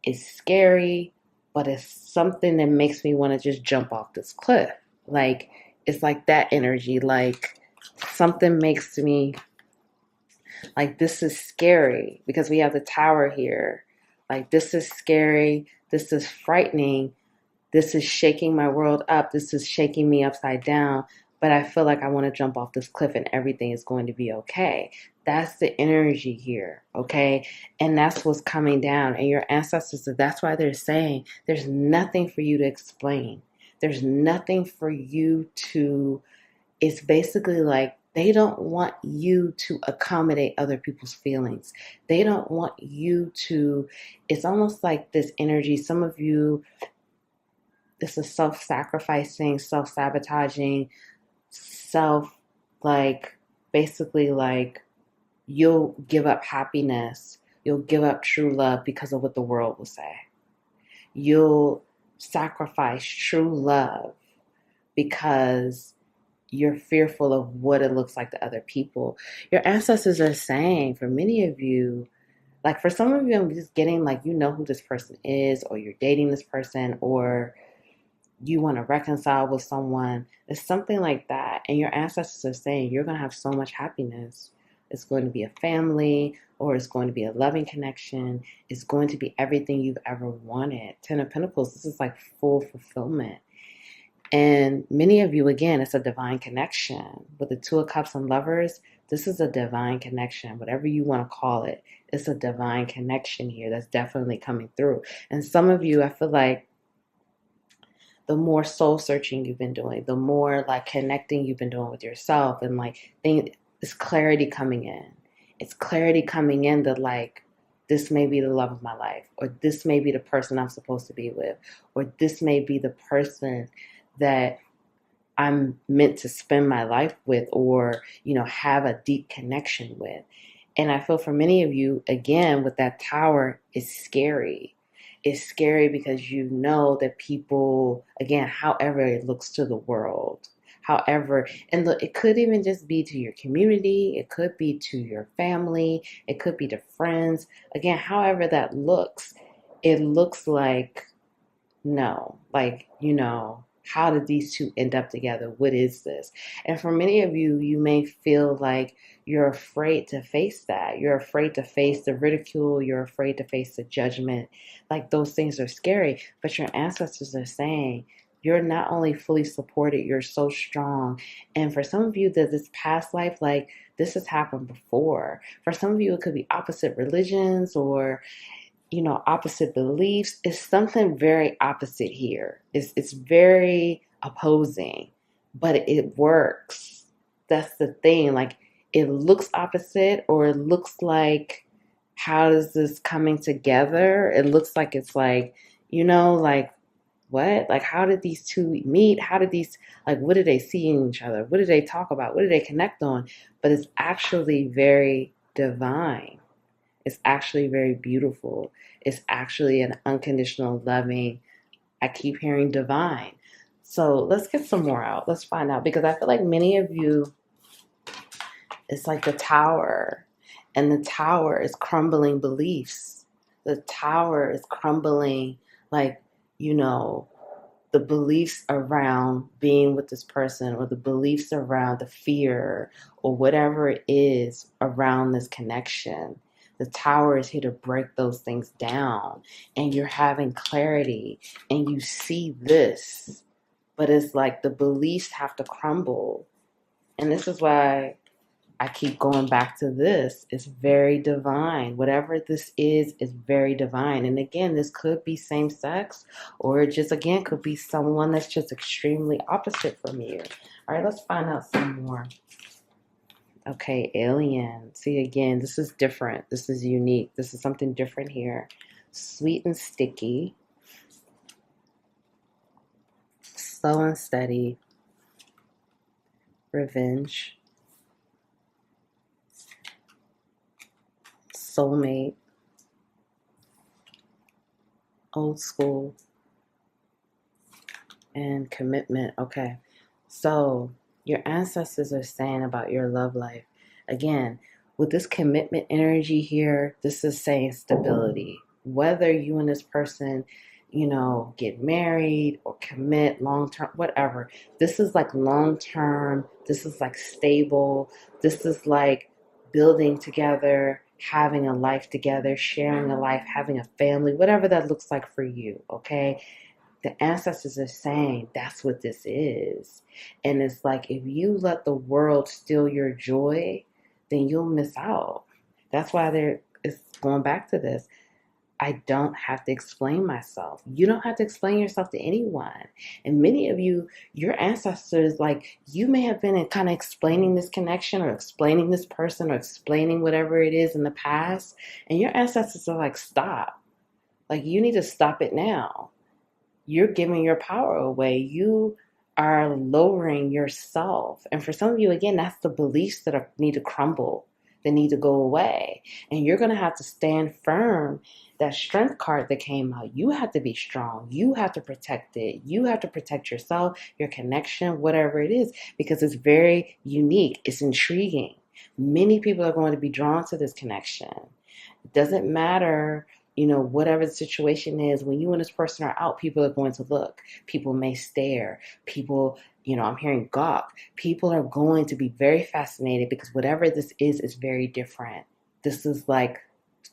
it's scary, but it's something that makes me want to just jump off this cliff. Like, it's like that energy. Like, something makes me like, this is scary because we have the tower here. Like, this is scary. This is frightening. This is shaking my world up. This is shaking me upside down. But I feel like I want to jump off this cliff and everything is going to be okay. That's the energy here, okay? And that's what's coming down. And your ancestors, that's why they're saying there's nothing for you to explain. There's nothing for you to, it's basically like they don't want you to accommodate other people's feelings. They don't want you to, it's almost like this energy. Some of you, this is self-sacrificing, self-sabotaging, like, basically like, you'll give up happiness. You'll give up true love because of what the world will say. You'll sacrifice true love because you're fearful of what it looks like to other people. Your ancestors are saying, for many of you, like for some of you, I'm just getting like, you know who this person is, or you're dating this person, or you want to reconcile with someone. It's something like that. And your ancestors are saying you're going to have so much happiness. It's going to be a family, or it's going to be a loving connection. It's going to be everything you've ever wanted. Ten of Pentacles, this is like full fulfillment. And many of you, again, it's a divine connection. With the Two of Cups and Lovers, this is a divine connection. Whatever you want to call it, it's a divine connection here that's definitely coming through. And some of you, I feel like, the more soul searching you've been doing, the more like connecting you've been doing with yourself, and like it's clarity coming in. It's clarity coming in that like, this may be the love of my life, or this may be the person I'm supposed to be with, or this may be the person that I'm meant to spend my life with, or, you know, have a deep connection with. And I feel for many of you, again, with that tower, it's scary. It's scary because you know that people, again, however it looks to the world, however, and look, it could even just be to your community, it could be to your family, it could be to friends. Again, however that looks, it looks like, no, like, you know, how did these two end up together? What is this? And for many of you, you may feel like you're afraid to face that. You're afraid to face the ridicule. You're afraid to face the judgment. Like, those things are scary. But your ancestors are saying you're not only fully supported, you're so strong. And for some of you, that this past life, like, this has happened before. For some of you, it could be opposite religions, or, you know, opposite beliefs. It's something very opposite here. It's very opposing, but it works. That's the thing. Like, it looks opposite, or it looks like, how is this coming together? It looks like it's like, you know, like, what? Like, how did these two meet? How did these, like, what did they see in each other? What did they talk about? What did they connect on? But it's actually very divine. It's actually very beautiful. It's actually an unconditional, loving, I keep hearing divine. So let's get some more out. Let's find out. Because I feel like many of you, it's like the tower. And the tower is crumbling beliefs. The tower is crumbling, like, you know, the beliefs around being with this person, or the beliefs around the fear, or whatever it is around this connection. The tower is here to break those things down, and you're having clarity, and you see this, but it's like the beliefs have to crumble. And this is why I keep going back to this. It's very divine. Whatever this is very divine. And again, this could be same sex, or it just, again, could be someone that's just extremely opposite from you. All right, let's find out some more. Okay, alien. See, again, this is different. This is unique. This is something different here. Sweet and sticky. Slow and steady. Revenge. Soulmate. old school, and commitment. Okay. So your ancestors are saying about your love life. Again, with this commitment energy here, this is saying stability. Whether you and this person, get married or commit long term, whatever, this is like long term. This is like stable. This is like building together, having a life together, sharing a life, having a family, whatever that looks like for you. Okay. The ancestors are saying that's what this is. And it's like if you let the world steal your joy, then you'll miss out. That's why it's going back to this. I don't have to explain myself. You don't have to explain yourself to anyone. And many of you, your ancestors, like you may have been kind of explaining this connection or explaining this person or explaining whatever it is in the past. And your ancestors are like, stop. Like you need to stop it now. You're giving your power away. You are lowering yourself. And for some of you, again, that's the beliefs that need to crumble, that need to go away. And you're going to have to stand firm. That strength card that came out, you have to be strong. You have to protect it. You have to protect yourself, your connection, whatever it is, because it's very unique. It's intriguing. Many people are going to be drawn to this connection. It doesn't matter whatever the situation is, when you and this person are out, people are going to look. People may stare. People, I'm hearing gawk. People are going to be very fascinated because whatever this is very different. This is like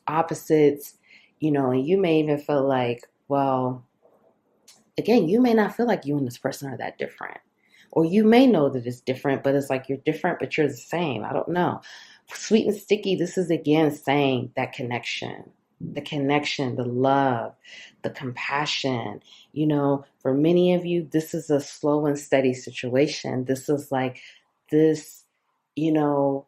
opposites, and you may even feel like, well, again, you may not feel like you and this person are that different. Or you may know that it's different, but it's like you're different, but you're the same. I don't know. Sweet and sticky, this is again saying that connection. The connection, the love, the compassion. For many of you, this is a slow and steady situation. This is like this, the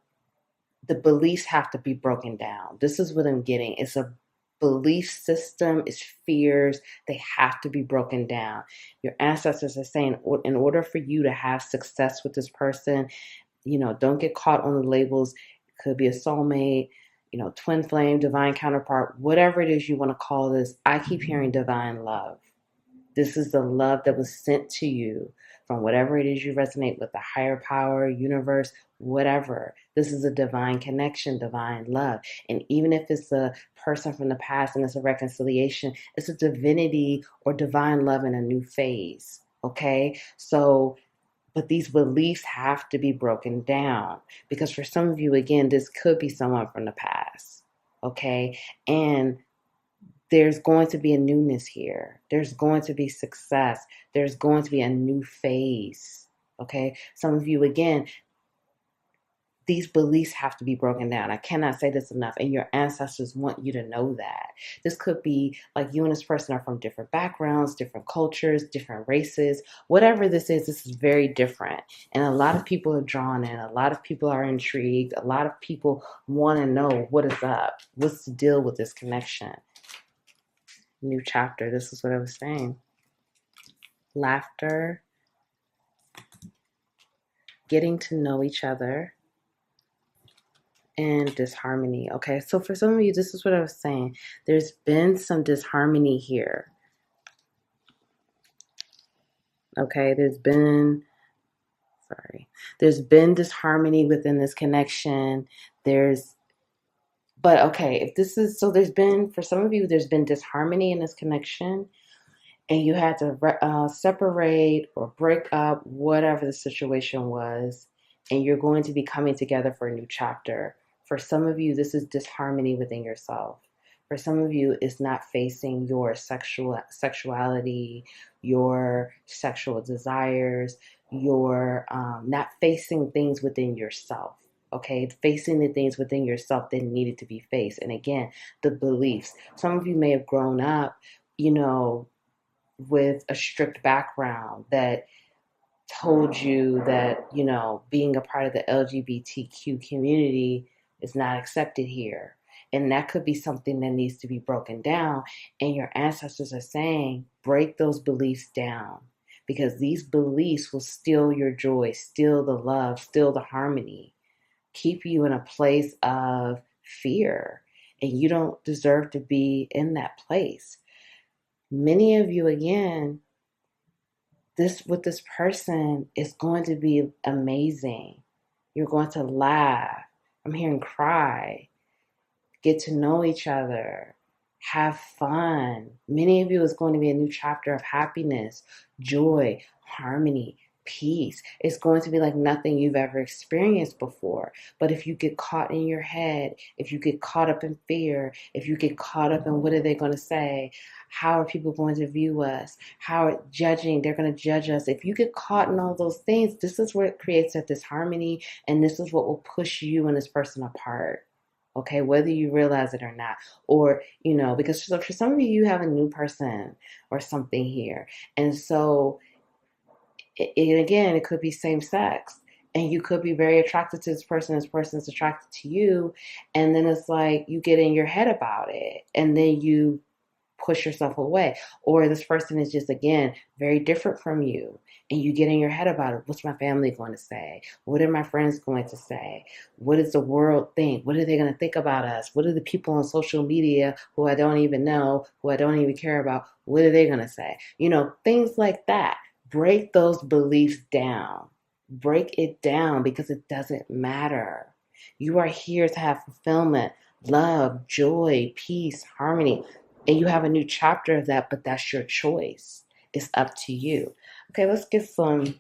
beliefs have to be broken down. This is what I'm getting. It's a belief system, it's fears. They have to be broken down. Your ancestors are saying, in order for you to have success with this person, don't get caught on the labels. It could be a soulmate, twin flame, divine counterpart, whatever it is you want to call this. I keep hearing divine love. This is the love that was sent to you from whatever it is you resonate with, the higher power, universe, whatever. This is a divine connection, divine love. And even if it's a person from the past and it's a reconciliation, it's a divinity or divine love in a new phase. Okay? So, but these beliefs have to be broken down because for some of you, again, this could be someone from the past. Okay? And there's going to be a newness here. There's going to be success. There's going to be a new phase. Okay? Some of you, again, these beliefs have to be broken down. I cannot say this enough. And your ancestors want you to know that. This could be like you and this person are from different backgrounds, different cultures, different races. Whatever this is very different. And a lot of people are drawn in. A lot of people are intrigued. A lot of people want to know what is up. What's the deal with this connection? New chapter. This is what I was saying. Laughter. Getting to know each other. And disharmony. Okay, so for some of you, this is what I was saying. There's been some disharmony here. Okay, there's been disharmony within this connection. But okay, if this is, so there's been, for some of you, there's been disharmony in this connection and you had to separate or break up, whatever the situation was, and you're going to be coming together for a new chapter. For some of you, this is disharmony within yourself. For some of you, it's not facing your sexuality, your sexual desires, your not facing things within yourself. Okay, facing the things within yourself that needed to be faced. And again, the beliefs. Some of you may have grown up, with a strict background that told you that, being a part of the LGBTQ community is not accepted here. And that could be something that needs to be broken down. And your ancestors are saying, break those beliefs down because these beliefs will steal your joy, steal the love, steal the harmony, keep you in a place of fear. And you don't deserve to be in that place. Many of you, again, this with this person is going to be amazing. You're going to laugh. I'm hearing cry, get to know each other, have fun. Many of you is going to be a new chapter of happiness, joy, harmony, peace. It's going to be like nothing you've ever experienced before. But if you get caught in your head, if you get caught up in fear, if you get caught up in what are they going to say, how are people going to view us, how are judging, they're going to judge us. If you get caught in all those things, this is what creates that disharmony, and this is what will push you and this person apart. Okay, whether you realize it or not, or because for some of you, you have a new person or something here, and so again, it could be same sex, and you could be very attracted to this person is attracted to you, and then it's like you get in your head about it, and then you push yourself away. Or this person is just, again, very different from you, and you get in your head about it. What's my family going to say? What are my friends going to say? What does the world think? What are they going to think about us? What are the people on social media who I don't even know, who I don't even care about, what are they going to say? Things like that. Break those beliefs down. Break it down, because it doesn't matter. You are here to have fulfillment, love, joy, peace, harmony. And you have a new chapter of that, but that's your choice. It's up to you. Okay, let's get some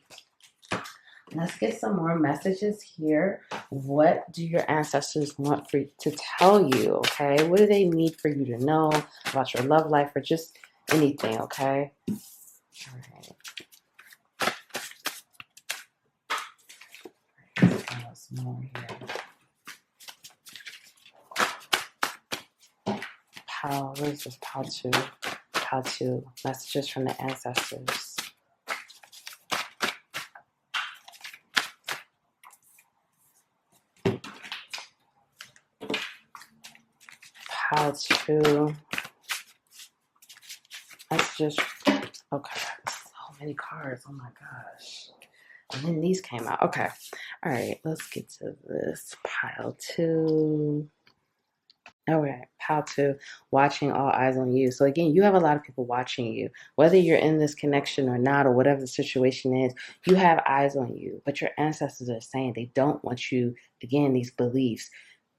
more messages here. What do your ancestors want for to tell you? Okay, what do they need for you to know about your love life, or just anything? Okay. All right. Some more here. What is this? How to messages from the ancestors. How to messages. Okay, so many cards. Oh my gosh. And then these came out. Okay. All right, let's get to this. Pile 2. All right, pile 2, watching, all eyes on you. So again, you have a lot of people watching you. Whether you're in this connection or not, or whatever the situation is, you have eyes on you. But your ancestors are saying they don't want you, again, these beliefs.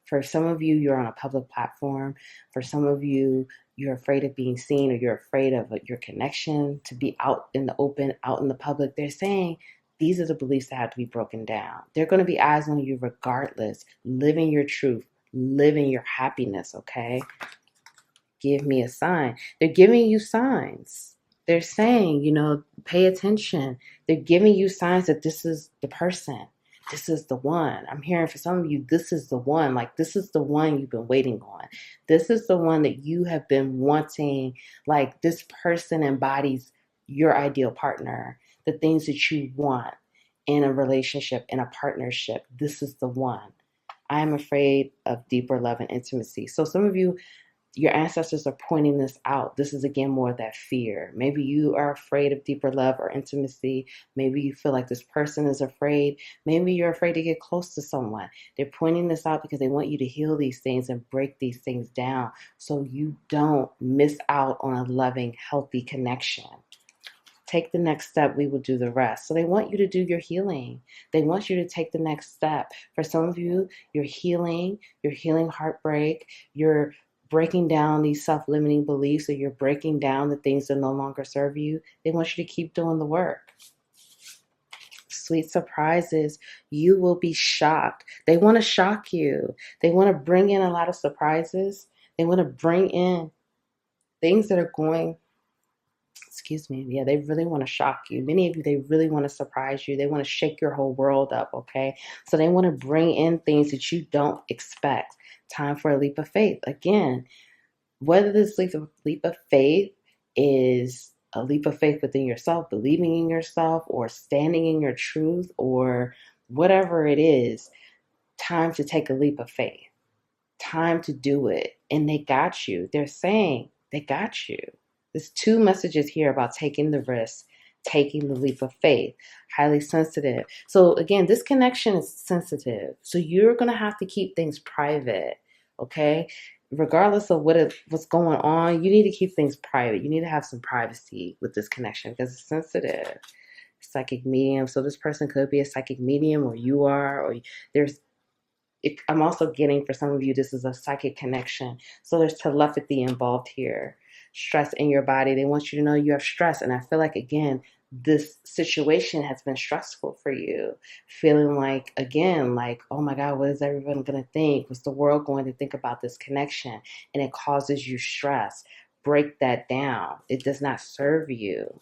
For some of you, you're on a public platform. For some of you, you're afraid of being seen, or you're afraid of your connection to be out in the open, out in the public. They're saying these are the beliefs that have to be broken down. They're going to be eyes on you regardless, living your truth, living your happiness, okay? Give me a sign. They're giving you signs. They're saying, pay attention. They're giving you signs that this is the person. This is the one. I'm hearing for some of you, this is the one. Like, this is the one you've been waiting on. This is the one that you have been wanting. Like, this person embodies your ideal partner, the things that you want in a relationship, in a partnership. This is the one. I am afraid of deeper love and intimacy. So some of you, your ancestors are pointing this out. This is, again, more of that fear. Maybe you are afraid of deeper love or intimacy. Maybe you feel like this person is afraid. Maybe you're afraid to get close to someone. They're pointing this out because they want you to heal these things and break these things down so you don't miss out on a loving, healthy connection. Take the next step, we will do the rest. So they want you to do your healing. They want you to take the next step. For some of you, you're healing heartbreak, you're breaking down these self-limiting beliefs, or you're breaking down the things that no longer serve you. They want you to keep doing the work. Sweet surprises. You will be shocked. They want to shock you. They want to bring in a lot of surprises. They want to bring in things that are going yeah, they really want to shock you. Many of you, they really want to surprise you. They want to shake your whole world up, okay? So they want to bring in things that you don't expect. Time for a leap of faith. Again, whether this leap of faith is a leap of faith within yourself, believing in yourself, or standing in your truth, or whatever it is, time to take a leap of faith. Time to do it. And they got you. They're saying they got you. There's 2 messages here about taking the risk, taking the leap of faith. Highly sensitive. So again, this connection is sensitive. So you're going to have to keep things private, okay? regardless of what's going on, you need to keep things private. You need to have some privacy with this connection because it's sensitive. Psychic medium. So this person could be a psychic medium, or you are, or there's I'm also getting, for some of you, this is a psychic connection. So there's telepathy involved here. Stress in your body. They want you to know you have stress. And I feel like, again, this situation has been stressful for you. Feeling like, again, like, oh my God, what is everyone going to think? What's the world going to think about this connection? And it causes you stress. Break that down. It does not serve you.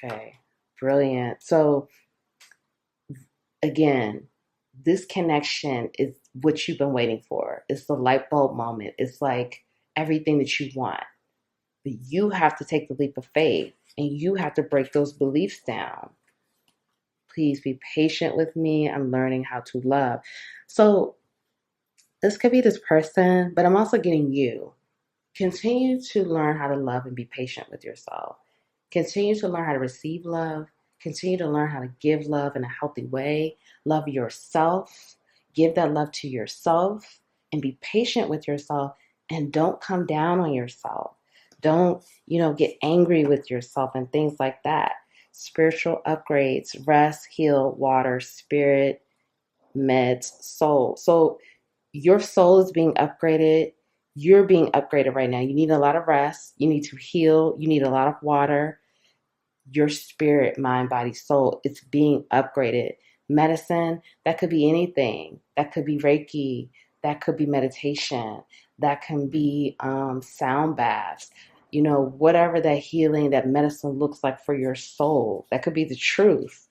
Okay, brilliant. So, again, this connection is what you've been waiting for. It's the light bulb moment. It's like everything that you want. But you have to take the leap of faith and you have to break those beliefs down. Please be patient with me. I'm learning how to love. So this could be this person, but I'm also getting you. Continue to learn how to love and be patient with yourself. Continue to learn how to receive love. Continue to learn how to give love in a healthy way. Love yourself. Give that love to yourself and be patient with yourself, and don't come down on yourself. Don't, get angry with yourself and things like that. Spiritual upgrades, rest, heal, water, spirit, meds, soul. So your soul is being upgraded. You're being upgraded right now. You need a lot of rest. You need to heal. You need a lot of water. Your spirit, mind, body, soul, it's being upgraded. Medicine, that could be anything. That could be Reiki. That could be meditation. That can be sound baths. Whatever that healing, that medicine looks like for your soul. That could be the truth.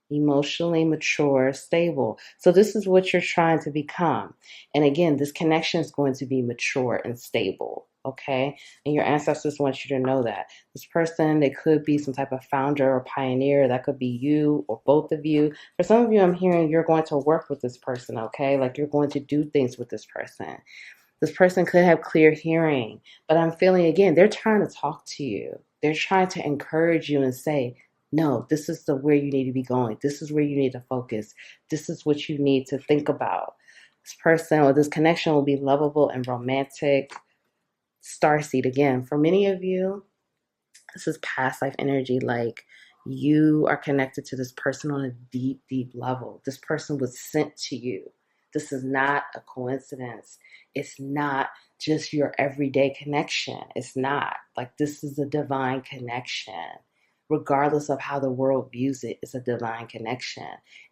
Emotionally mature, stable. So this is what you're trying to become. And again, this connection is going to be mature and stable. Okay. And your ancestors want you to know that. This person, they could be some type of founder or pioneer. That could be you or both of you. For some of you, I'm hearing you're going to work with this person. Okay. Like you're going to do things with this person. This person could have clear hearing, but I'm feeling, again, they're trying to talk to you. They're trying to encourage you and say, no, this is where you need to be going. This is where you need to focus. This is what you need to think about. This person or this connection will be lovable and romantic. Starseed, again, for many of you, this is past life energy. Like you are connected to this person on a deep, deep level. This person was sent to you. This is not a coincidence. It's not just your everyday connection. It's not. Like this is a divine connection. Regardless of how the world views it, it's a divine connection.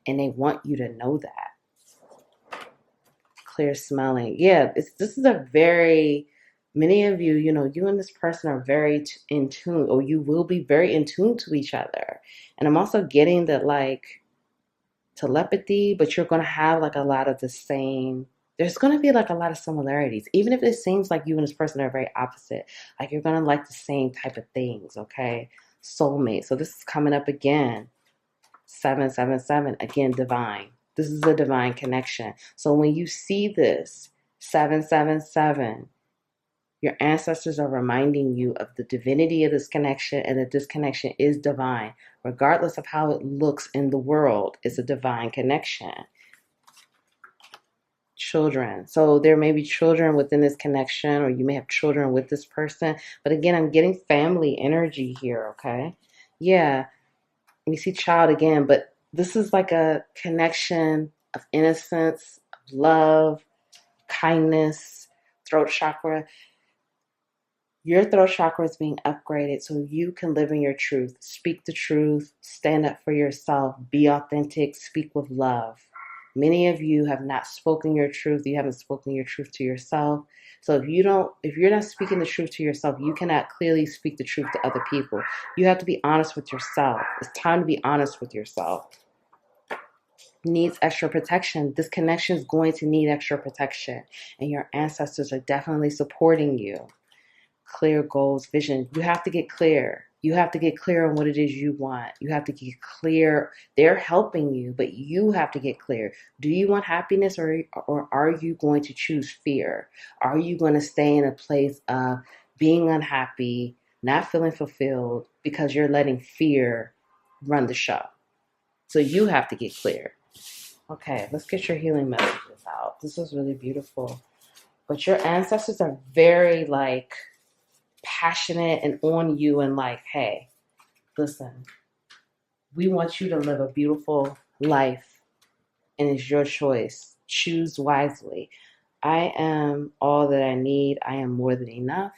And they want you to know that. Clear smelling. Yeah, this is a very, many of you, you and this person are very in tune, or you will be very in tune to each other. And I'm also getting that like telepathy, but you're going to have like a lot of the same, there's going to be like a lot of similarities. Even if it seems like you and this person are very opposite, like you're going to like the same type of things, okay? Soulmate. So this is coming up again. 777, again, divine. This is a divine connection. So when you see this 777, your ancestors are reminding you of the divinity of this connection and that this connection is divine. Regardless of how it looks in the world, it's a divine connection. Children. So there may be children within this connection, or you may have children with this person. But again, I'm getting family energy here, okay? Yeah, we see child again, but this is like a connection of innocence, of love, kindness, throat chakra. Your throat chakra is being upgraded so you can live in your truth. Speak the truth, stand up for yourself, be authentic, speak with love. Many of you have not spoken your truth. You haven't spoken your truth to yourself. So if you're not speaking the truth to yourself, you cannot clearly speak the truth to other people. You have to be honest with yourself. It's time to be honest with yourself. Needs extra protection. This connection is going to need extra protection, and your ancestors are definitely supporting you. Clear goals, vision. You have to get clear. You have to get clear on what it is you want. You have to get clear. They're helping you, but you have to get clear. Do you want happiness, or are you going to choose fear? Are you going to stay in a place of being unhappy, not feeling fulfilled because you're letting fear run the show? So you have to get clear. Okay, let's get your healing messages out. This was really beautiful. But your ancestors are very like passionate and on you and like, hey, listen, we want you to live a beautiful life and it's your choice. Choose wisely. I am all that I need. I am more than enough.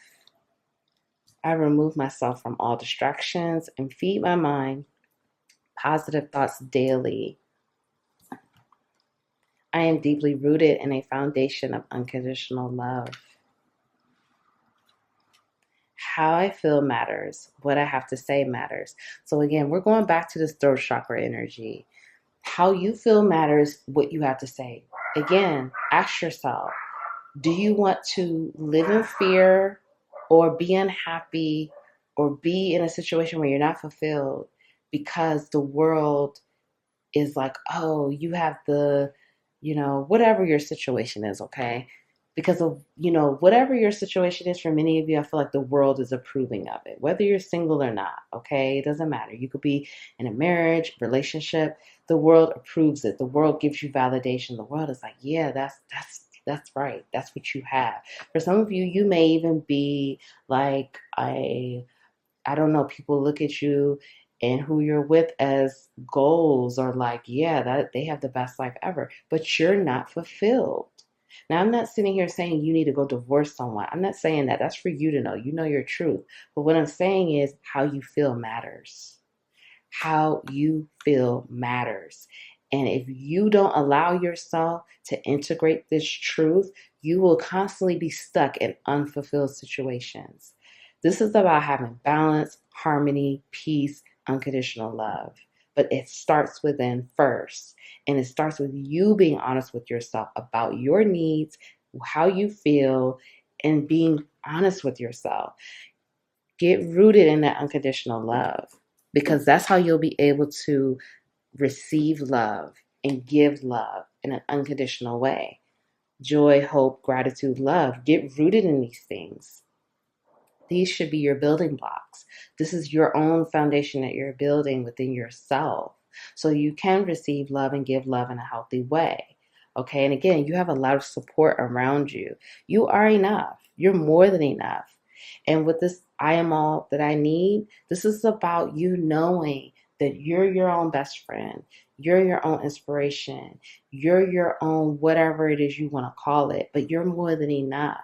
I remove myself from all distractions and feed my mind positive thoughts daily. I am deeply rooted in a foundation of unconditional love. How I feel matters. What I have to say matters. So again, we're going back to this throat chakra energy. How you feel matters. What you have to say. Again, ask yourself, do you want to live in fear or be unhappy or be in a situation where you're not fulfilled because the world is like, oh, you have the, whatever your situation is, okay? Because of, whatever your situation is for many of you, I feel like the world is approving of it, whether you're single or not, okay? It doesn't matter. You could be in a marriage, relationship, the world approves it. The world gives you validation. The world is like, yeah, that's right. That's what you have. For some of you, you may even be like I don't know, people look at you and who you're with as goals or like, yeah, that they have the best life ever, but you're not fulfilled. Now, I'm not sitting here saying you need to go divorce someone. I'm not saying that. That's for you to know. You know your truth. But what I'm saying is how you feel matters. How you feel matters. And if you don't allow yourself to integrate this truth, you will constantly be stuck in unfulfilled situations. This is about having balance, harmony, peace, unconditional love. But it starts within first. And it starts with you being honest with yourself about your needs, how you feel, and being honest with yourself. Get rooted in that unconditional love because that's how you'll be able to receive love and give love in an unconditional way. Joy, hope, gratitude, love. Get rooted in these things. These should be your building blocks. This is your own foundation that you're building within yourself. So you can receive love and give love in a healthy way. Okay, and again, you have a lot of support around you. You are enough. You're more than enough. And with this, I am all that I need, this is about you knowing that you're your own best friend. You're your own inspiration. You're your own whatever it is you want to call it, but you're more than enough.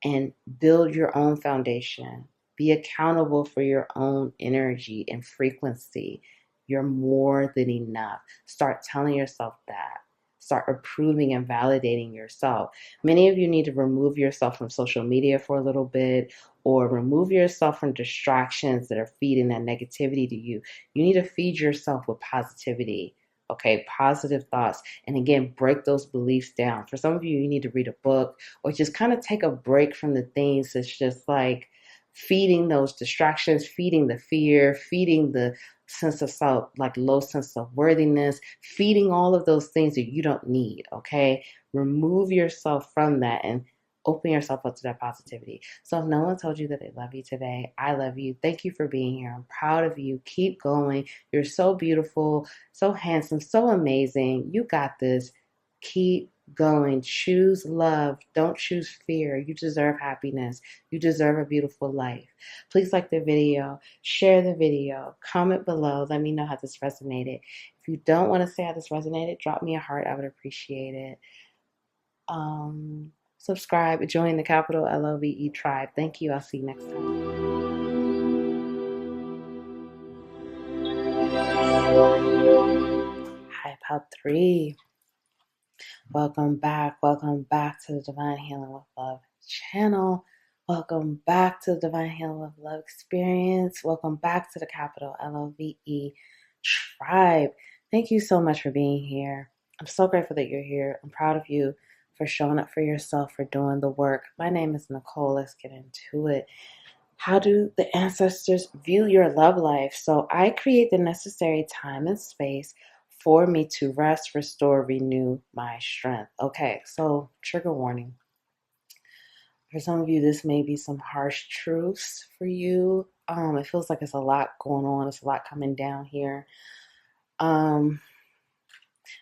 And build your own foundation. Be accountable for your own energy and frequency. You're more than enough. Start telling yourself that. Start approving and validating yourself. Many of you need to remove yourself from social media for a little bit or remove yourself from distractions that are feeding that negativity to you. You need to feed yourself with positivity. Okay, positive thoughts. And again, break those beliefs down. For some of you, you need to read a book or just kind of take a break from the things that's just like feeding those distractions, feeding the fear, feeding the sense of self, like low sense of worthiness, feeding all of those things that you don't need, okay? Remove yourself from that and open yourself up to that positivity. So if no one told you that they love you today, I love you. Thank you for being here. I'm proud of you. Keep going. You're so beautiful, so handsome, so amazing. You got this. Keep going. Choose love. Don't choose fear. You deserve happiness. You deserve a beautiful life. Please like the video, share the video, comment below. Let me know how this resonated. If you don't want to say how this resonated, drop me a heart. I would appreciate it. Subscribe, join the capital LOVE tribe. Thank you. I'll see you next time. Hi, Pop 3. Welcome back. Welcome back to the Divine Healing with Love channel. Welcome back to the Divine Healing with Love experience. Welcome back to the capital LOVE tribe. Thank you so much for being here. I'm so grateful that you're here. I'm proud of you for showing up for yourself, for doing the work. My name is Nicole. Let's get into it. How do the ancestors view your love life? So I create the necessary time and space for me to rest, restore, renew my strength. Okay, so trigger warning. For some of you, this may be some harsh truths for you. It feels like it's a lot going on. It's a lot coming down here.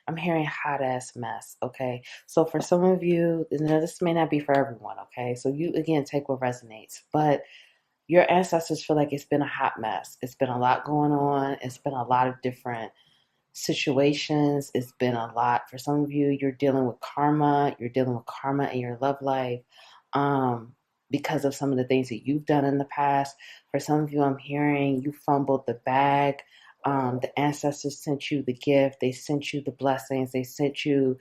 I'm hearing hot ass mess, okay? So for some of you, this may not be for everyone, okay? So you, again, take what resonates. But your ancestors feel like it's been a hot mess. It's been a lot going on. It's been a lot of different situations. It's been a lot. For some of you, you're dealing with karma. You're dealing with karma in your love life because of some of the things that you've done in the past. For some of you, I'm hearing you fumbled the bag. The ancestors sent you the gift. They sent you the blessings. They sent you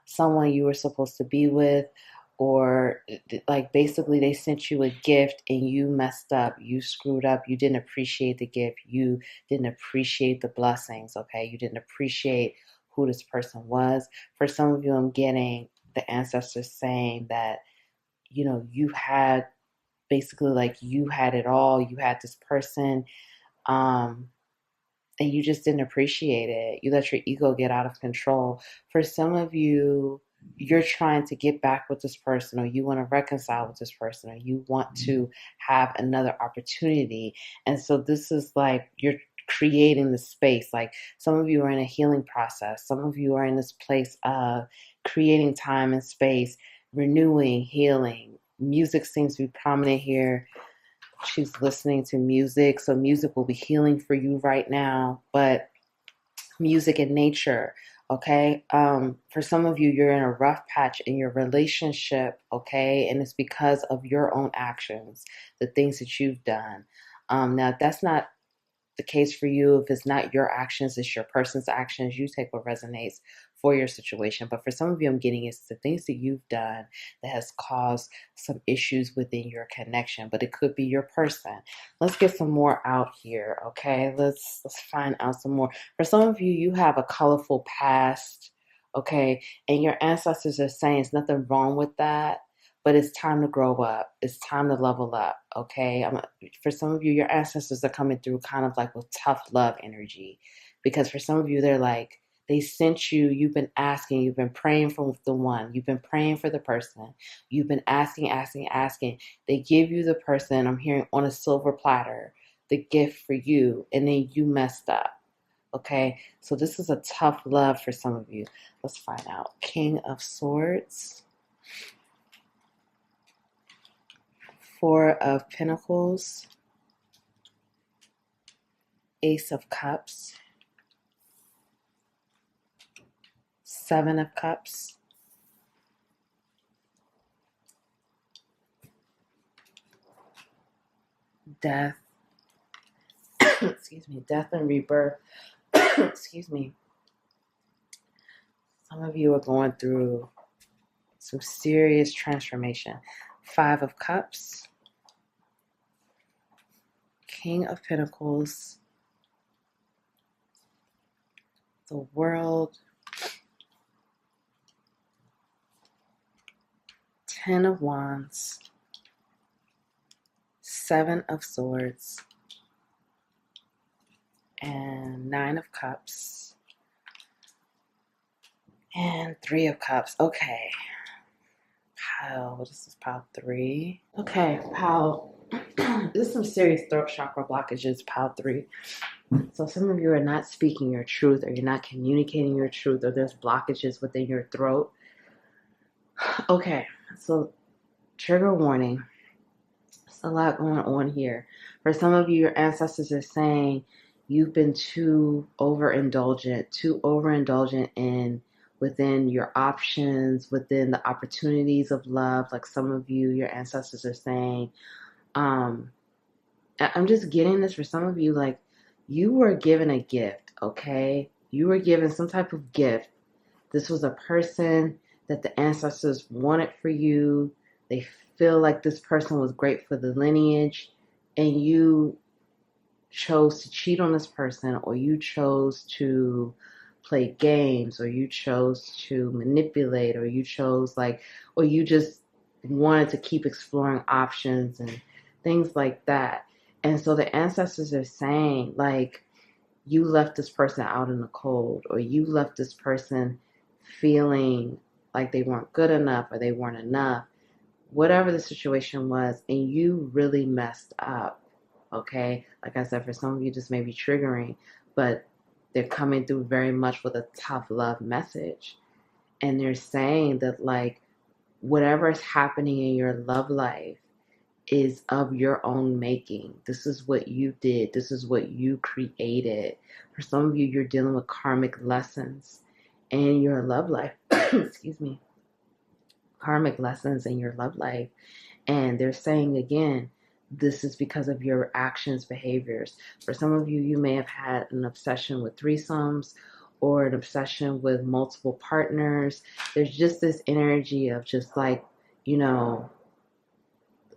someone you were supposed to be with, or like basically they sent you a gift and you messed up, you screwed up, you didn't appreciate the gift, you didn't appreciate the blessings, okay? You didn't appreciate who this person was. For some of you, I'm getting the ancestors saying that, you had basically like you had it all, you had this person, um, and you just didn't appreciate it. You let your ego get out of control. For some of you, you're trying to get back with this person, or you want to reconcile with this person, or you want to have another opportunity. And so this is like you're creating the space. Like some of you are in a healing process. Some of you are in this place of creating time and space, renewing, healing. Music seems to be prominent here. She's listening to music. So music will be healing for you right now, but music and nature, okay? For some of you, you're in a rough patch in your relationship, okay? And it's because of your own actions, the things that you've done. Now, if that's not the case for you, if it's not your actions, it's your person's actions, you take what resonates for your situation. But for some of you, I'm getting it's the things that you've done that has caused some issues within your connection, but it could be your person. Let's get some more out here, okay? Let's find out some more. For some of you, you have a colorful past, okay? And your ancestors are saying there's nothing wrong with that, but it's time to grow up. It's time to level up, okay? For some of you, your ancestors are coming through kind of like with tough love energy. Because for some of you, they're like, they sent you, you've been asking, you've been praying for the one, you've been praying for the person, you've been asking, asking, asking. They give you the person, I'm hearing on a silver platter, the gift for you, and then you messed up, okay? So this is a tough love for some of you. Let's find out. King of Swords. Four of Pentacles, Ace of Cups, Seven of Cups, Death, excuse me, Death and Rebirth, excuse me. Some of you are going through some serious transformation. Five of Cups, King of Pentacles, the World, Ten of Wands, Seven of Swords, and Nine of Cups, and Three of Cups. Okay. Pile, this is pile 3. Okay, pile, this is some serious throat chakra blockages, pile 3. So some of you are not speaking your truth, or you're not communicating your truth, or there's blockages within your throat. Okay, so trigger warning. There's a lot going on here. For some of you, your ancestors are saying you've been too overindulgent in within your options, within the opportunities of love. Like some of you, your ancestors are saying, I'm just getting this for some of you, like you were given a gift, okay? You were given some type of gift. This was a person that the ancestors wanted for you. They feel like this person was great for the lineage, and you chose to cheat on this person, or you chose to play games, or you chose to manipulate, or you chose or you just wanted to keep exploring options and things like that. And so the ancestors are saying, like, you left this person out in the cold, or you left this person feeling like they weren't good enough, or they weren't enough, whatever the situation was, and you really messed up. Okay, like I said, for some of you, this may be triggering, but they're coming through very much with a tough love message. And they're saying that, like, whatever is happening in your love life is of your own making. This is what you did. This is what you created. For some of you, you're dealing with karmic lessons in your love life. Excuse me. Karmic lessons in your love life. And they're saying again, this is because of your actions, behaviors. For some of you, you may have had an obsession with threesomes or an obsession with multiple partners. There's just this energy of just like, you know,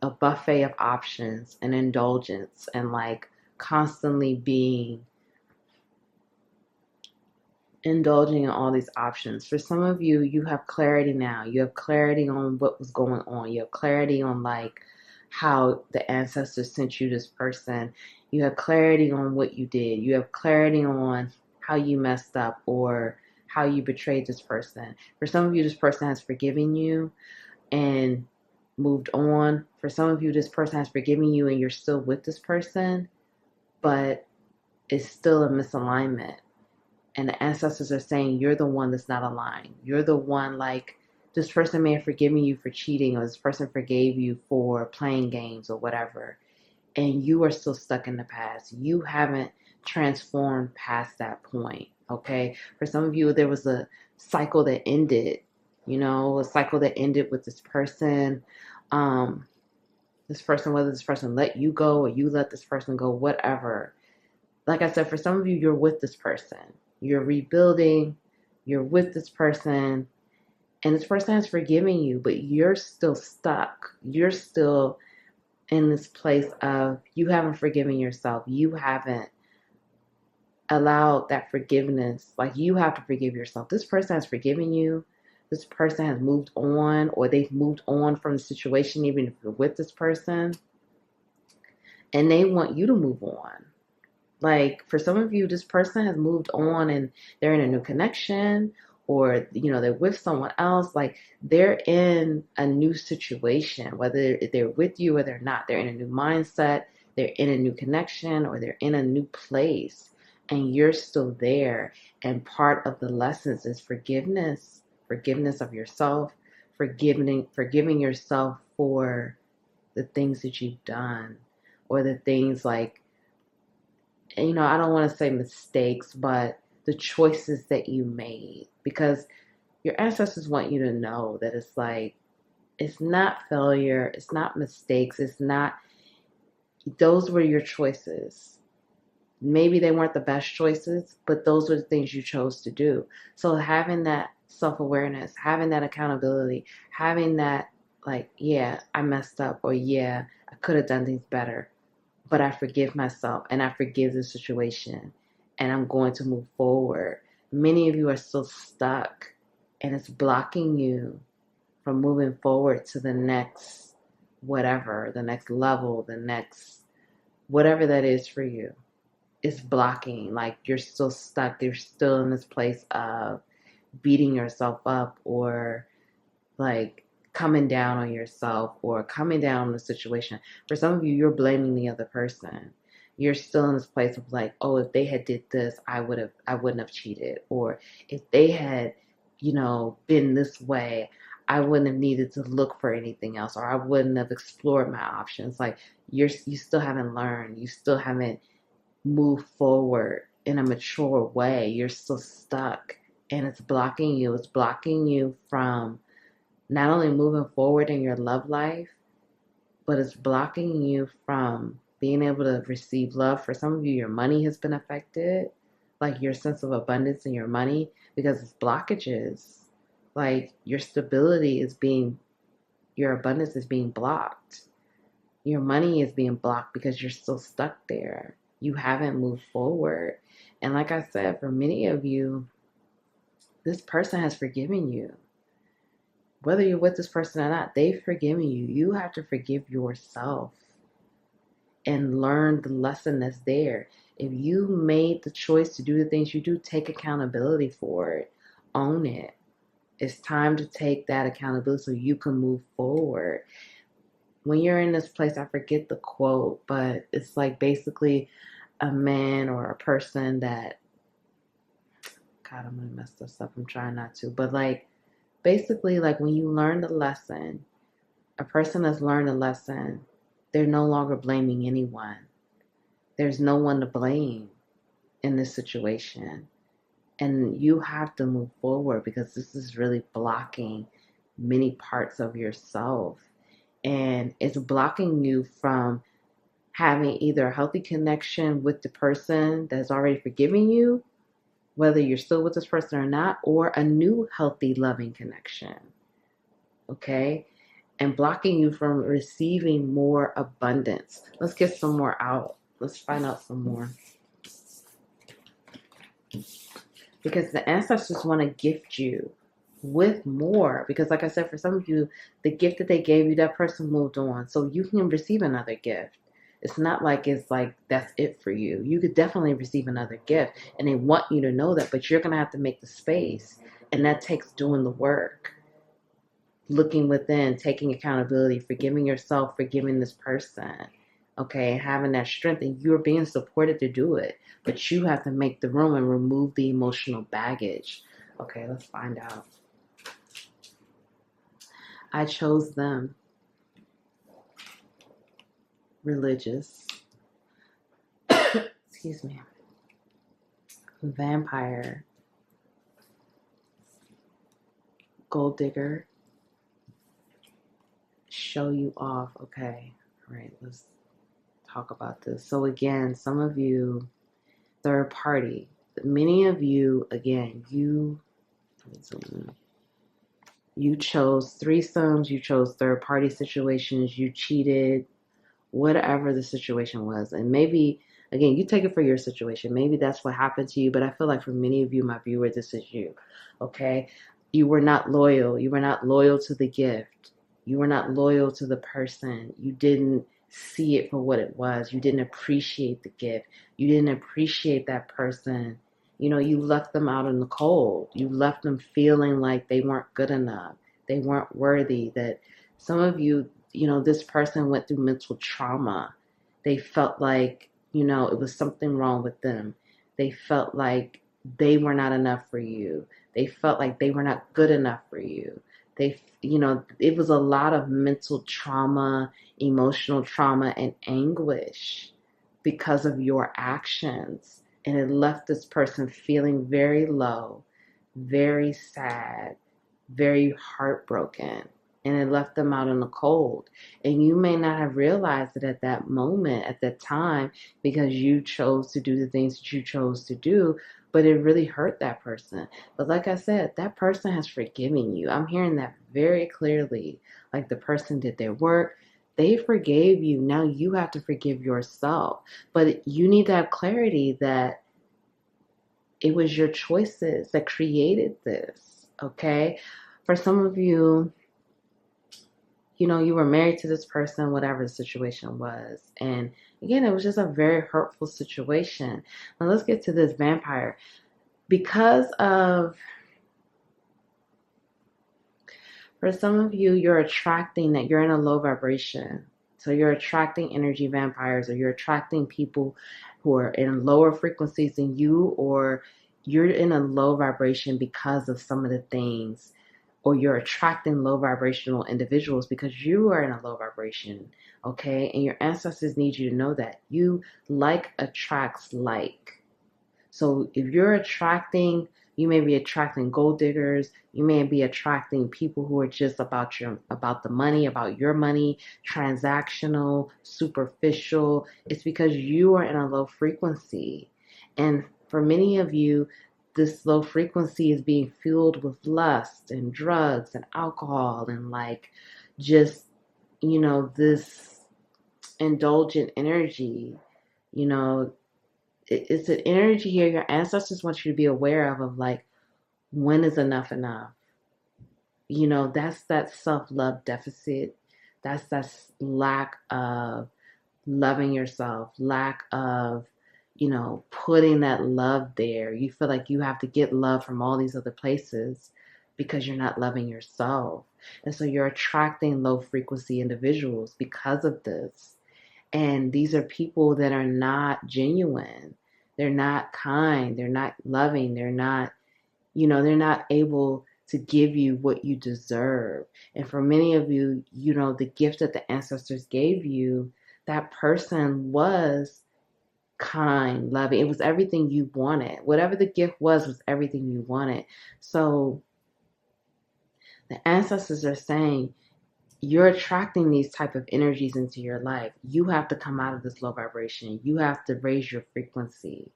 a buffet of options and indulgence and like constantly being indulging in all these options. For some of you, you have clarity now. You have clarity on what was going on. You have clarity on like how the ancestors sent you this person. You have clarity on what you did. You have clarity on how you messed up or how you betrayed this person. For some of you, this person has forgiven you and moved on. For some of you, this person has forgiven you and you're still with this person, but it's still a misalignment. And the ancestors are saying you're the one that's not aligned. You're the one, like, this person may have forgiven you for cheating, or this person forgave you for playing games or whatever. And you are still stuck in the past. You haven't transformed past that point, okay? For some of you, there was a cycle that ended, you know, a cycle that ended with this person. Whether this person let you go or you let this person go, whatever. Like I said, for some of you, you're with this person. You're rebuilding. You're with this person. And this person has forgiven you, but you're still stuck. You're still in this place of you haven't forgiven yourself. You haven't allowed that forgiveness. Like, you have to forgive yourself. This person has forgiven you. This person has moved on, or they've moved on from the situation, even if you're with this person. And they want you to move on. Like, for some of you, this person has moved on and they're in a new connection, or, you know, they're with someone else. Like, they're in a new situation, whether they're with you or they're not. They're in a new mindset, they're in a new connection, or they're in a new place, and you're still there. And part of the lessons is forgiveness of yourself, forgiving yourself for the things that you've done, or the things like, you know, I don't want to say mistakes, but the choices that you made. Because your ancestors want you to know that it's like, it's not failure, it's not mistakes, it's not, those were your choices. Maybe they weren't the best choices, but those were the things you chose to do. So having that self-awareness, having that accountability, having that, like, yeah, I messed up, or yeah, I could have done things better, but I forgive myself and I forgive the situation and I'm going to move forward. Many of you are still stuck and it's blocking you from moving forward to the next whatever, the next level, the next whatever that is for you. It's blocking. Like, you're still stuck. You're still in this place of beating yourself up, or like coming down on yourself, or coming down on the situation. For some of you, you're blaming the other person. You're still in this place of like, oh, if they had did this, I wouldn't have cheated. Or if they had, you know, been this way, I wouldn't have needed to look for anything else, or I wouldn't have explored my options. Like, you still haven't learned. You still haven't moved forward in a mature way. You're still stuck, and it's blocking you. It's blocking you from not only moving forward in your love life, but it's blocking you from being able to receive love. For some of you, your money has been affected, like your sense of abundance in your money, because it's blockages. Like, your stability is your abundance is being blocked. Your money is being blocked because you're still stuck there. You haven't moved forward. And like I said, for many of you, this person has forgiven you. Whether you're with this person or not, they've forgiven you. You have to forgive yourself and learn the lesson that's there. If you made the choice to do the things you do, take accountability for it. Own it. It's time to take that accountability so you can move forward. When you're in this place, I forget the quote, but it's like basically a man or a person that God, I'm gonna mess this up. I'm trying not to. But like, basically, like when you learn the lesson, a person has learned a lesson, they're no longer blaming anyone. There's no one to blame in this situation. And you have to move forward because this is really blocking many parts of yourself. And it's blocking you from having either a healthy connection with the person that's already forgiving you, whether you're still with this person or not, or a new healthy, loving connection. Okay? And blocking you from receiving more abundance. Let's get some more out. Let's find out some more. Because the ancestors want to gift you with more. Because like I said, for some of you, the gift that they gave you, that person moved on. So you can receive another gift. It's not like it's like that's it for you. You could definitely receive another gift. And they want you to know that. But you're going to have to make the space. And that takes doing the work. Looking within, taking accountability, forgiving yourself, forgiving this person. Okay, having that strength, and you're being supported to do it, but you have to make the room and remove the emotional baggage. Okay, let's find out. I chose them. Religious. Excuse me. Vampire. Gold digger. Show you off. Okay, all right, let's talk about this. So again, some of you, third party, many of you, again, you chose threesomes, you chose third party situations, you cheated, whatever the situation was. And maybe, again, you take it for your situation. Maybe that's what happened to you, but I feel like for many of you, my viewers, this is you. Okay? You were not loyal. You were not loyal to the gift. You were not loyal to the person. You didn't see it for what it was. You didn't appreciate the gift. You didn't appreciate that person. You know, you left them out in the cold. You left them feeling like they weren't good enough. They weren't worthy. That some of you, you know, this person went through mental trauma. They felt like, you know, it was something wrong with them. They felt like they were not enough for you. They felt like they were not good enough for you. They, you know, it was a lot of mental trauma, emotional trauma, and anguish because of your actions. And it left this person feeling very low, very sad, very heartbroken. And it left them out in the cold. And you may not have realized it at that moment, at that time, because you chose to do the things that you chose to do, but it really hurt that person. But like I said, that person has forgiven you. I'm hearing that very clearly. Like the person did their work. They forgave you. Now you have to forgive yourself. But you need to have clarity that it was your choices that created this, okay? For some of you, you know, you were married to this person, whatever the situation was. And again, it was just a very hurtful situation. Now let's get to this vampire. Because of, for some of you, you're attracting that you're in a low vibration. So you're attracting energy vampires, or you're attracting people who are in lower frequencies than you, or you're in a low vibration because of some of the things, or you're attracting low vibrational individuals because you are in a low vibration, okay? And your ancestors need you to know that. You like attracts like. So if you're attracting, you may be attracting gold diggers, you may be attracting people who are just about the money, about your money, transactional, superficial. It's because you are in a low frequency. And for many of you, this low frequency is being fueled with lust and drugs and alcohol and like just, you know, this indulgent energy. You know, it's an energy here your ancestors want you to be aware of like, when is enough enough? You know, that's that self-love deficit. That's that lack of loving yourself, lack of, you know, putting that love there. You feel like you have to get love from all these other places because you're not loving yourself. And so you're attracting low frequency individuals because of this. And these are people that are not genuine. They're not kind. They're not loving. They're not, You know, they're not able to give you what you deserve. And for many of you, you know, the gift that the ancestors gave you, that person was kind, loving. It was everything you wanted. Whatever the gift was everything you wanted. So the ancestors are saying, you're attracting these type of energies into your life. You have to come out of this low vibration. You have to raise your frequency.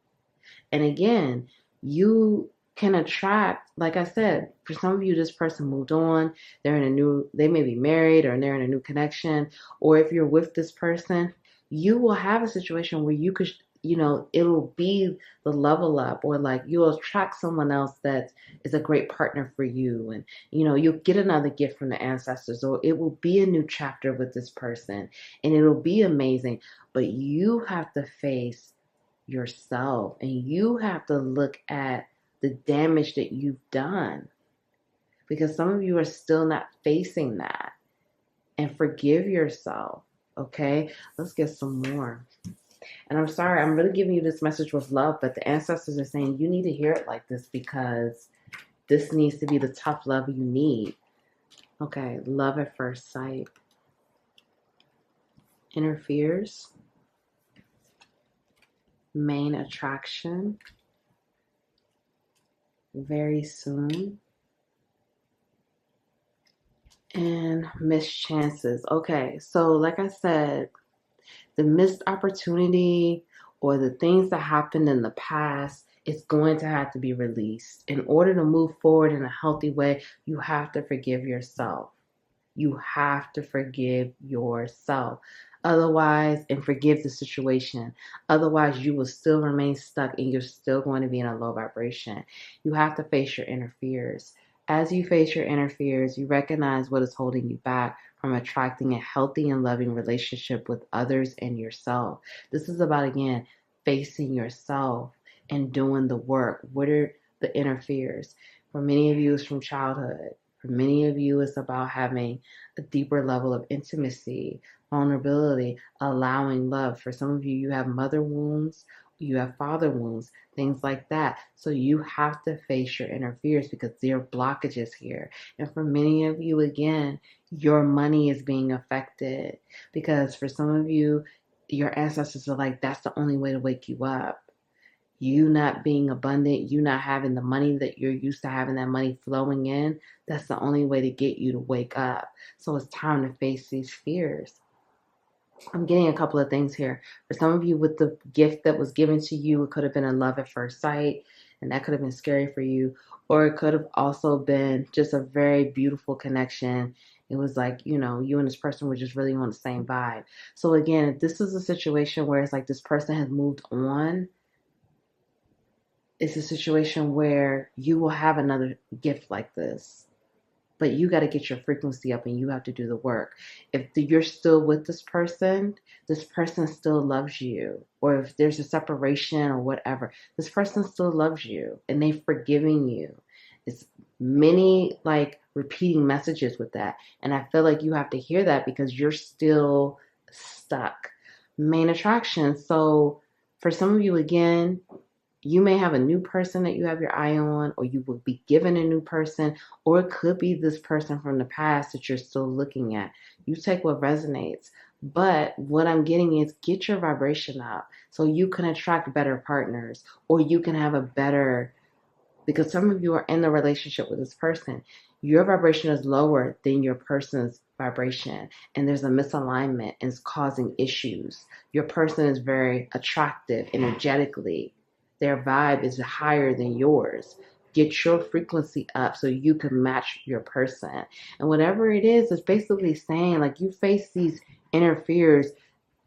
And again, you can attract, like I said, for some of you, this person moved on. They may be married or they're in a new connection. Or if you're with this person, you will have a situation where you could, you know, it'll be the level up, or like you'll attract someone else that is a great partner for you. And, you know, you'll get another gift from the ancestors, or it will be a new chapter with this person and it'll be amazing. But you have to face yourself, and you have to look at the damage that you've done, because some of you are still not facing that, and forgive yourself. Okay, let's get some more. And I'm sorry, I'm really giving you this message with love, but the ancestors are saying you need to hear it like this, because this needs to be the tough love you need. Okay, love at first sight interferes. Main attraction very soon. And missed chances. Okay, so like I said, the missed opportunity or the things that happened in the past is going to have to be released. In order to move forward in a healthy way, you have to forgive yourself. You have to forgive yourself. Otherwise, and forgive the situation. Otherwise, you will still remain stuck and you're still going to be in a low vibration. You have to face your inner fears. As you face your inner fears, you recognize what is holding you back from attracting a healthy and loving relationship with others and yourself. This is about, again, facing yourself and doing the work. What are the inner fears? For many of you, it's from childhood. For many of you, it's about having a deeper level of intimacy, vulnerability, allowing love. For some of you, you have mother wounds, you have father wounds, things like that. So you have to face your inner fears, because there are blockages here. And for many of you, again, your money is being affected, because for some of you, your ancestors are like, that's the only way to wake you up. You not being abundant, you not having the money that you're used to having, that money flowing in, that's the only way to get you to wake up. So it's time to face these fears. I'm getting a couple of things here. For some of you, with the gift that was given to you, it could have been a love at first sight, and that could have been scary for you. Or it could have also been just a very beautiful connection. It was like, you know, you and this person were just really on the same vibe. So again, if this is a situation where it's like this person has moved on, it's a situation where you will have another gift like this. But you got to get your frequency up and you have to do the work. If you're still with this person still loves you. Or if there's a separation or whatever, this person still loves you and they've forgiven you. It's many like repeating messages with that. And I feel like you have to hear that because you're still stuck. Main attraction. So for some of you, again, you may have a new person that you have your eye on, or you will be given a new person, or it could be this person from the past that you're still looking at. You take what resonates. But what I'm getting is get your vibration up so you can attract better partners, or you can have a better, because some of you are in the relationship with this person. Your vibration is lower than your person's vibration, and there's a misalignment and it's causing issues. Your person is very attractive energetically. Their vibe is higher than yours. Get your frequency up so you can match your person. And whatever it is, it's basically saying like you face these inner fears,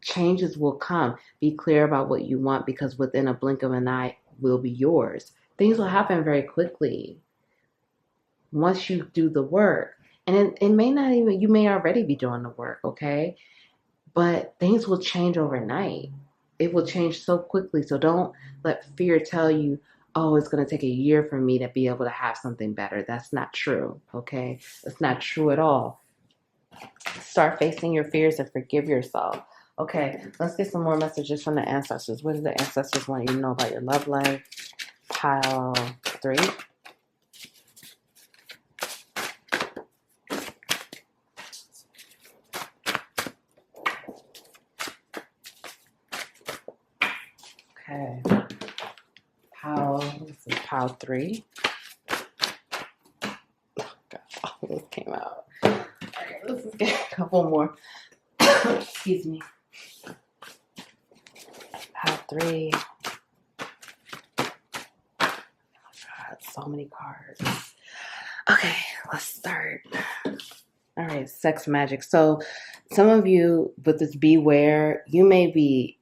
changes will come. Be clear about what you want, because within a blink of an eye will be yours. Things will happen very quickly once you do the work. And it may not even, you may already be doing the work, okay? But things will change overnight. It will change so quickly. So don't let fear tell you, oh, it's going to take a year for me to be able to have something better. That's not true, okay? That's not true at all. Start facing your fears and forgive yourself. Okay, let's get some more messages from the ancestors. What do the ancestors want you to know about your love life? Pile 3. Okay. This is pile 3. God, this came out. Alright, let's just get a couple more. Excuse me. Pile 3. God, so many cards. Okay, let's start. All right, sex magic. So some of you with this beware, you may be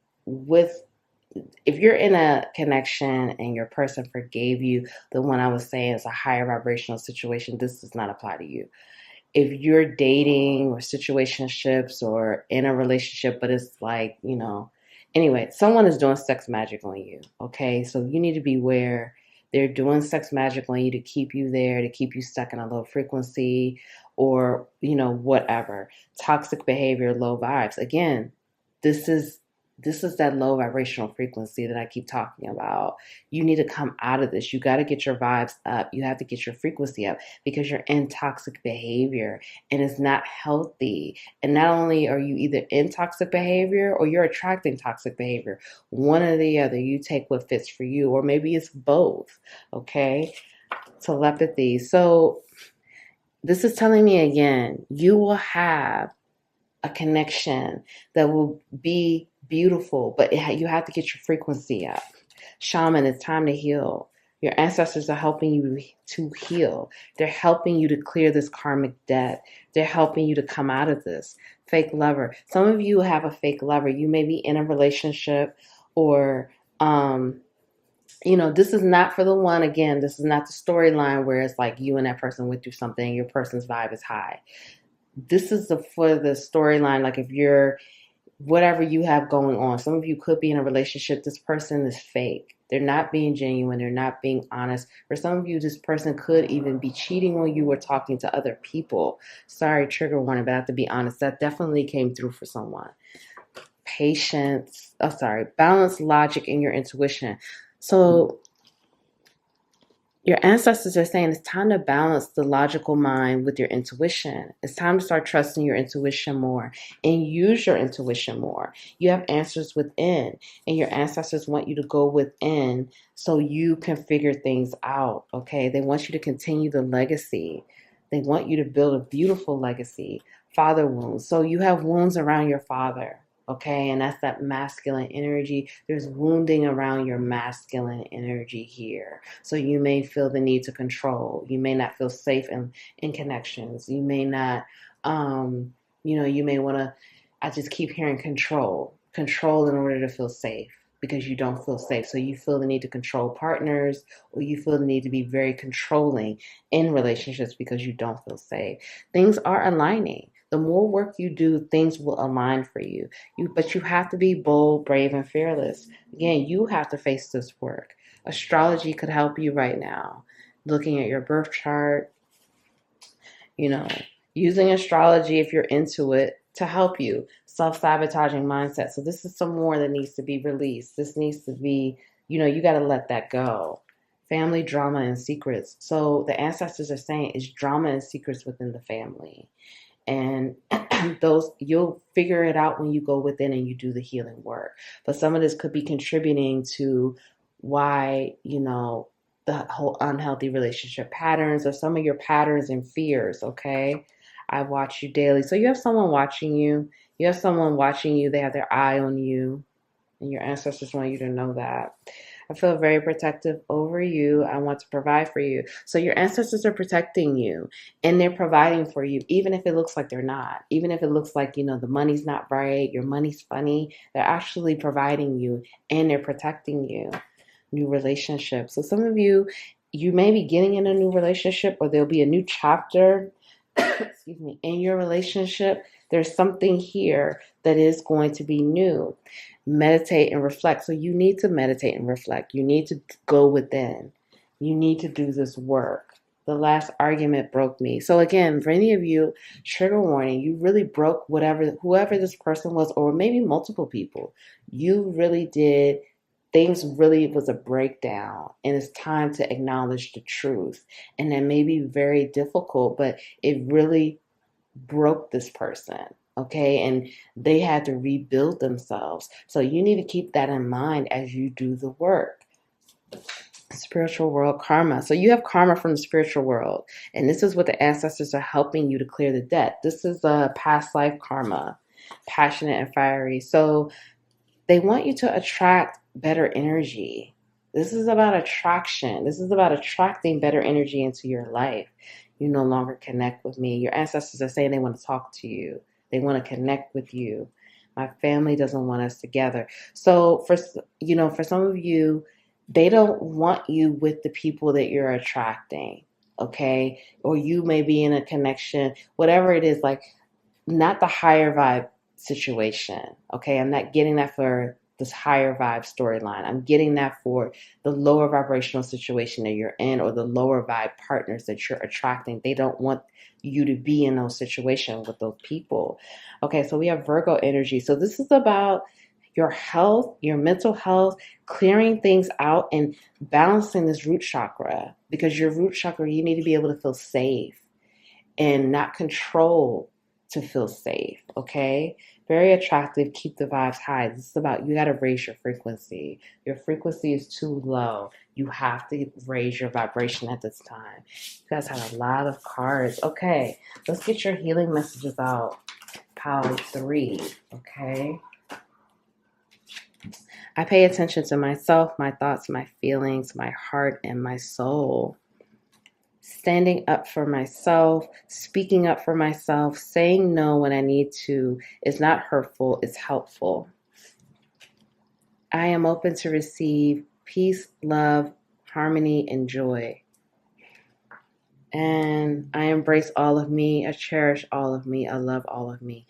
if you're in a connection and your person forgave you, the one I was saying is a higher vibrational situation, this does not apply to you. If you're dating or situationships or in a relationship, but it's like, anyway, someone is doing sex magic on you, okay? So you need to beware. They're doing sex magic on you to keep you there, to keep you stuck in a low frequency or, whatever. Toxic behavior, low vibes. Again, this is that low vibrational frequency that I keep talking about. You need to come out of this. You got to get your vibes up. You have to get your frequency up because you're in toxic behavior and it's not healthy. And not only are you either in toxic behavior or you're attracting toxic behavior. One or the other. You take what fits for you, or maybe it's both. Okay? Telepathy. So this is telling me again, you will have a connection that will be beautiful, but you have to get your frequency up. Shaman, it's time to heal. Your ancestors are helping you to heal. They're helping you to clear this karmic debt. They're helping you to come out of this. Fake lover. Some of you have a fake lover. You may be in a relationship or, this is not for the one. Again, this is not the storyline where it's like you and that person went through something, your person's vibe is high. This is for the storyline, like if you're, whatever you have going on. Some of you could be in a relationship. This person is fake. They're not being genuine. They're not being honest. For some of you, this person could even be cheating on you or talking to other people. Sorry, trigger warning, but I have to be honest. That definitely came through for someone. Balance logic and your intuition. So your ancestors are saying it's time to balance the logical mind with your intuition. It's time to start trusting your intuition more and use your intuition more. You have answers within, and your ancestors want you to go within so you can figure things out, okay? They want you to continue the legacy. They want you to build a beautiful legacy. Father wounds. So you have wounds around your father. Okay, and that's that masculine energy. There's wounding around your masculine energy here. So you may feel the need to control. You may not feel safe in connections. You may not, you may want to, I just keep hearing control in order to feel safe because you don't feel safe. So you feel the need to control partners or you feel the need to be very controlling in relationships because you don't feel safe. Things are aligning. The more work you do, things will align for you. But you have to be bold, brave, and fearless. Again, you have to face this work. Astrology could help you right now. Looking at your birth chart, using astrology if you're into it to help you. Self-sabotaging mindset. So this is some more that needs to be released. This needs to be, you got to let that go. Family drama and secrets. So the ancestors are saying it's drama and secrets within the family. And those, you'll figure it out when you go within and you do the healing work. But some of this could be contributing to why, the whole unhealthy relationship patterns or some of your patterns and fears, okay? I watch you daily. So you have someone watching you. You have someone watching you. They have their eye on you. And your ancestors want you to know that. I feel very protective over you. I want to provide for you. So your ancestors are protecting you and they're providing for you, even if it looks like they're not. Even if it looks like, the money's not right, your money's funny. They're actually providing you and they're protecting you. New relationships. So some of you may be getting in a new relationship or there'll be a new chapter, excuse me, in your relationship. There's something here that is going to be new. Meditate and reflect. So you need to meditate and reflect. You need to go within. You need to do this work. The last argument broke me. So again, for any of you, trigger warning, you really broke whoever this person was, or maybe multiple people. You really did. Things really was a breakdown, and it's time to acknowledge the truth. And that may be very difficult, but it really broke this person. Okay, and they had to rebuild themselves. So you need to keep that in mind as you do the work. Spiritual world karma. So you have karma from the spiritual world, and this is what the ancestors are helping you to clear the debt. This is a past life karma, passionate and fiery. So they want you to attract better energy. This is about attraction. This is about attracting better energy into your life. You no longer connect with me. Your ancestors are saying they want to talk to you. They want to connect with you. My family doesn't want us together. So for some of you, they don't want you with the people that you're attracting, okay? Or you may be in a connection, whatever it is, like not the higher vibe situation, okay? I'm not getting that for this higher vibe storyline. I'm getting that for the lower vibrational situation that you're in, or the lower vibe partners that you're attracting. They don't want you to be in those situations with those people. Okay, so we have Virgo energy. So this is about your health, your mental health, clearing things out and balancing this root chakra, because your root chakra, you need to be able to feel safe and not control to feel safe, okay? Very attractive, keep the vibes high. This is about, you got to raise your frequency. Your frequency is too low. You have to raise your vibration at this time. You guys have a lot of cards. Okay, let's get your healing messages out. Pile 3, okay? I pay attention to myself, my thoughts, my feelings, my heart, and my soul. Standing up for myself, speaking up for myself, saying no when I need to is not hurtful, it's helpful. I am open to receive peace, love, harmony, and joy. And I embrace all of me, I cherish all of me, I love all of me.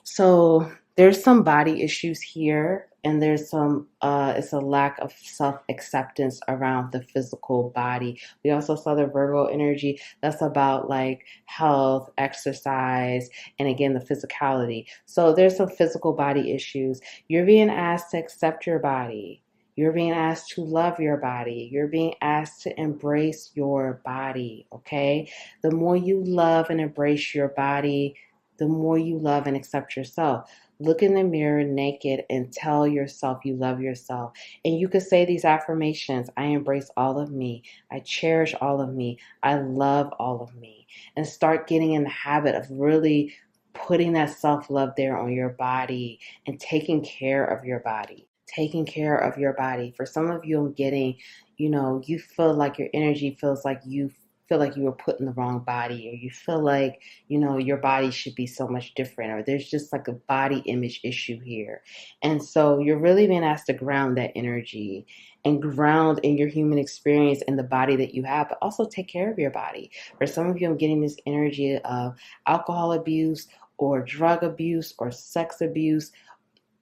So there's some body issues here, and there's some, it's a lack of self-acceptance around the physical body. We also saw the Virgo energy. That's about like health, exercise, and again, the physicality. So there's some physical body issues. You're being asked to accept your body. You're being asked to love your body. You're being asked to embrace your body, okay? The more you love and embrace your body, the more you love and accept yourself. Look in the mirror naked and tell yourself you love yourself. And you could say these affirmations: I embrace all of me. I cherish all of me. I love all of me. And start getting in the habit of really putting that self-love there on your body and taking care of your body. Taking care of your body. For some of you, I'm getting, you feel like your energy feels like you feel like you were put in the wrong body, or you feel like, your body should be so much different, or there's just like a body image issue here. And so you're really being asked to ground that energy and ground in your human experience and the body that you have, but also take care of your body. For some of you, I'm getting this energy of alcohol abuse or drug abuse or sex abuse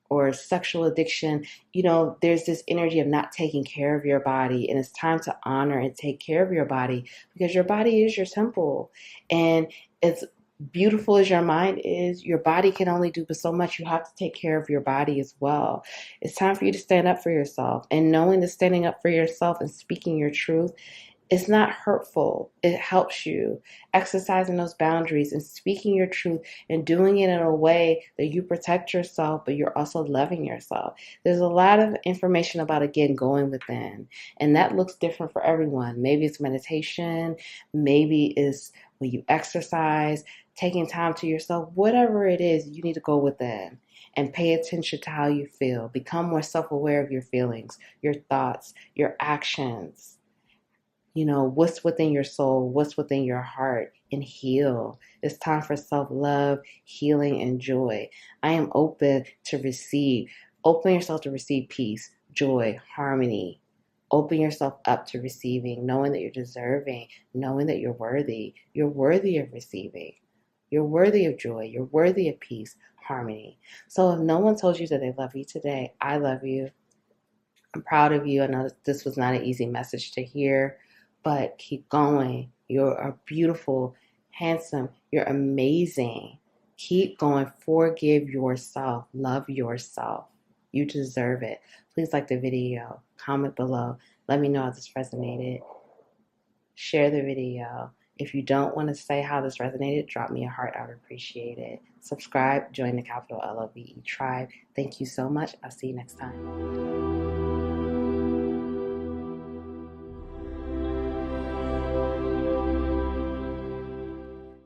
or sexual addiction. There's this energy of not taking care of your body, and it's time to honor and take care of your body, because your body is your temple. And as beautiful as your mind is, your body can only do but so much. You have to take care of your body as well. It's time for you to stand up for yourself, and knowing that standing up for yourself and speaking your truth, it's not hurtful. It helps you. Exercising those boundaries and speaking your truth and doing it in a way that you protect yourself, but you're also loving yourself. There's a lot of information about, again, going within. And that looks different for everyone. Maybe it's meditation. Maybe it's when you exercise, taking time to yourself. Whatever it is, you need to go within and pay attention to how you feel. Become more self-aware of your feelings, your thoughts, your actions. What's within your soul, what's within your heart, and heal. It's time for self-love, healing, and joy. I am open to receive. Open yourself to receive peace, joy, harmony. Open yourself up to receiving, knowing that you're deserving, knowing that you're worthy. You're worthy of receiving. You're worthy of joy. You're worthy of peace, harmony. So if no one told you that they love you today, I love you. I'm proud of you. I know this was not an easy message to hear, but keep going. You're beautiful, handsome. You're amazing. Keep going. Forgive yourself. Love yourself. You deserve it. Please like the video. Comment below. Let me know how this resonated. Share the video. If you don't want to say how this resonated, drop me a heart. I would appreciate it. Subscribe, join the capital LOVE tribe. Thank you so much. I'll see you next time.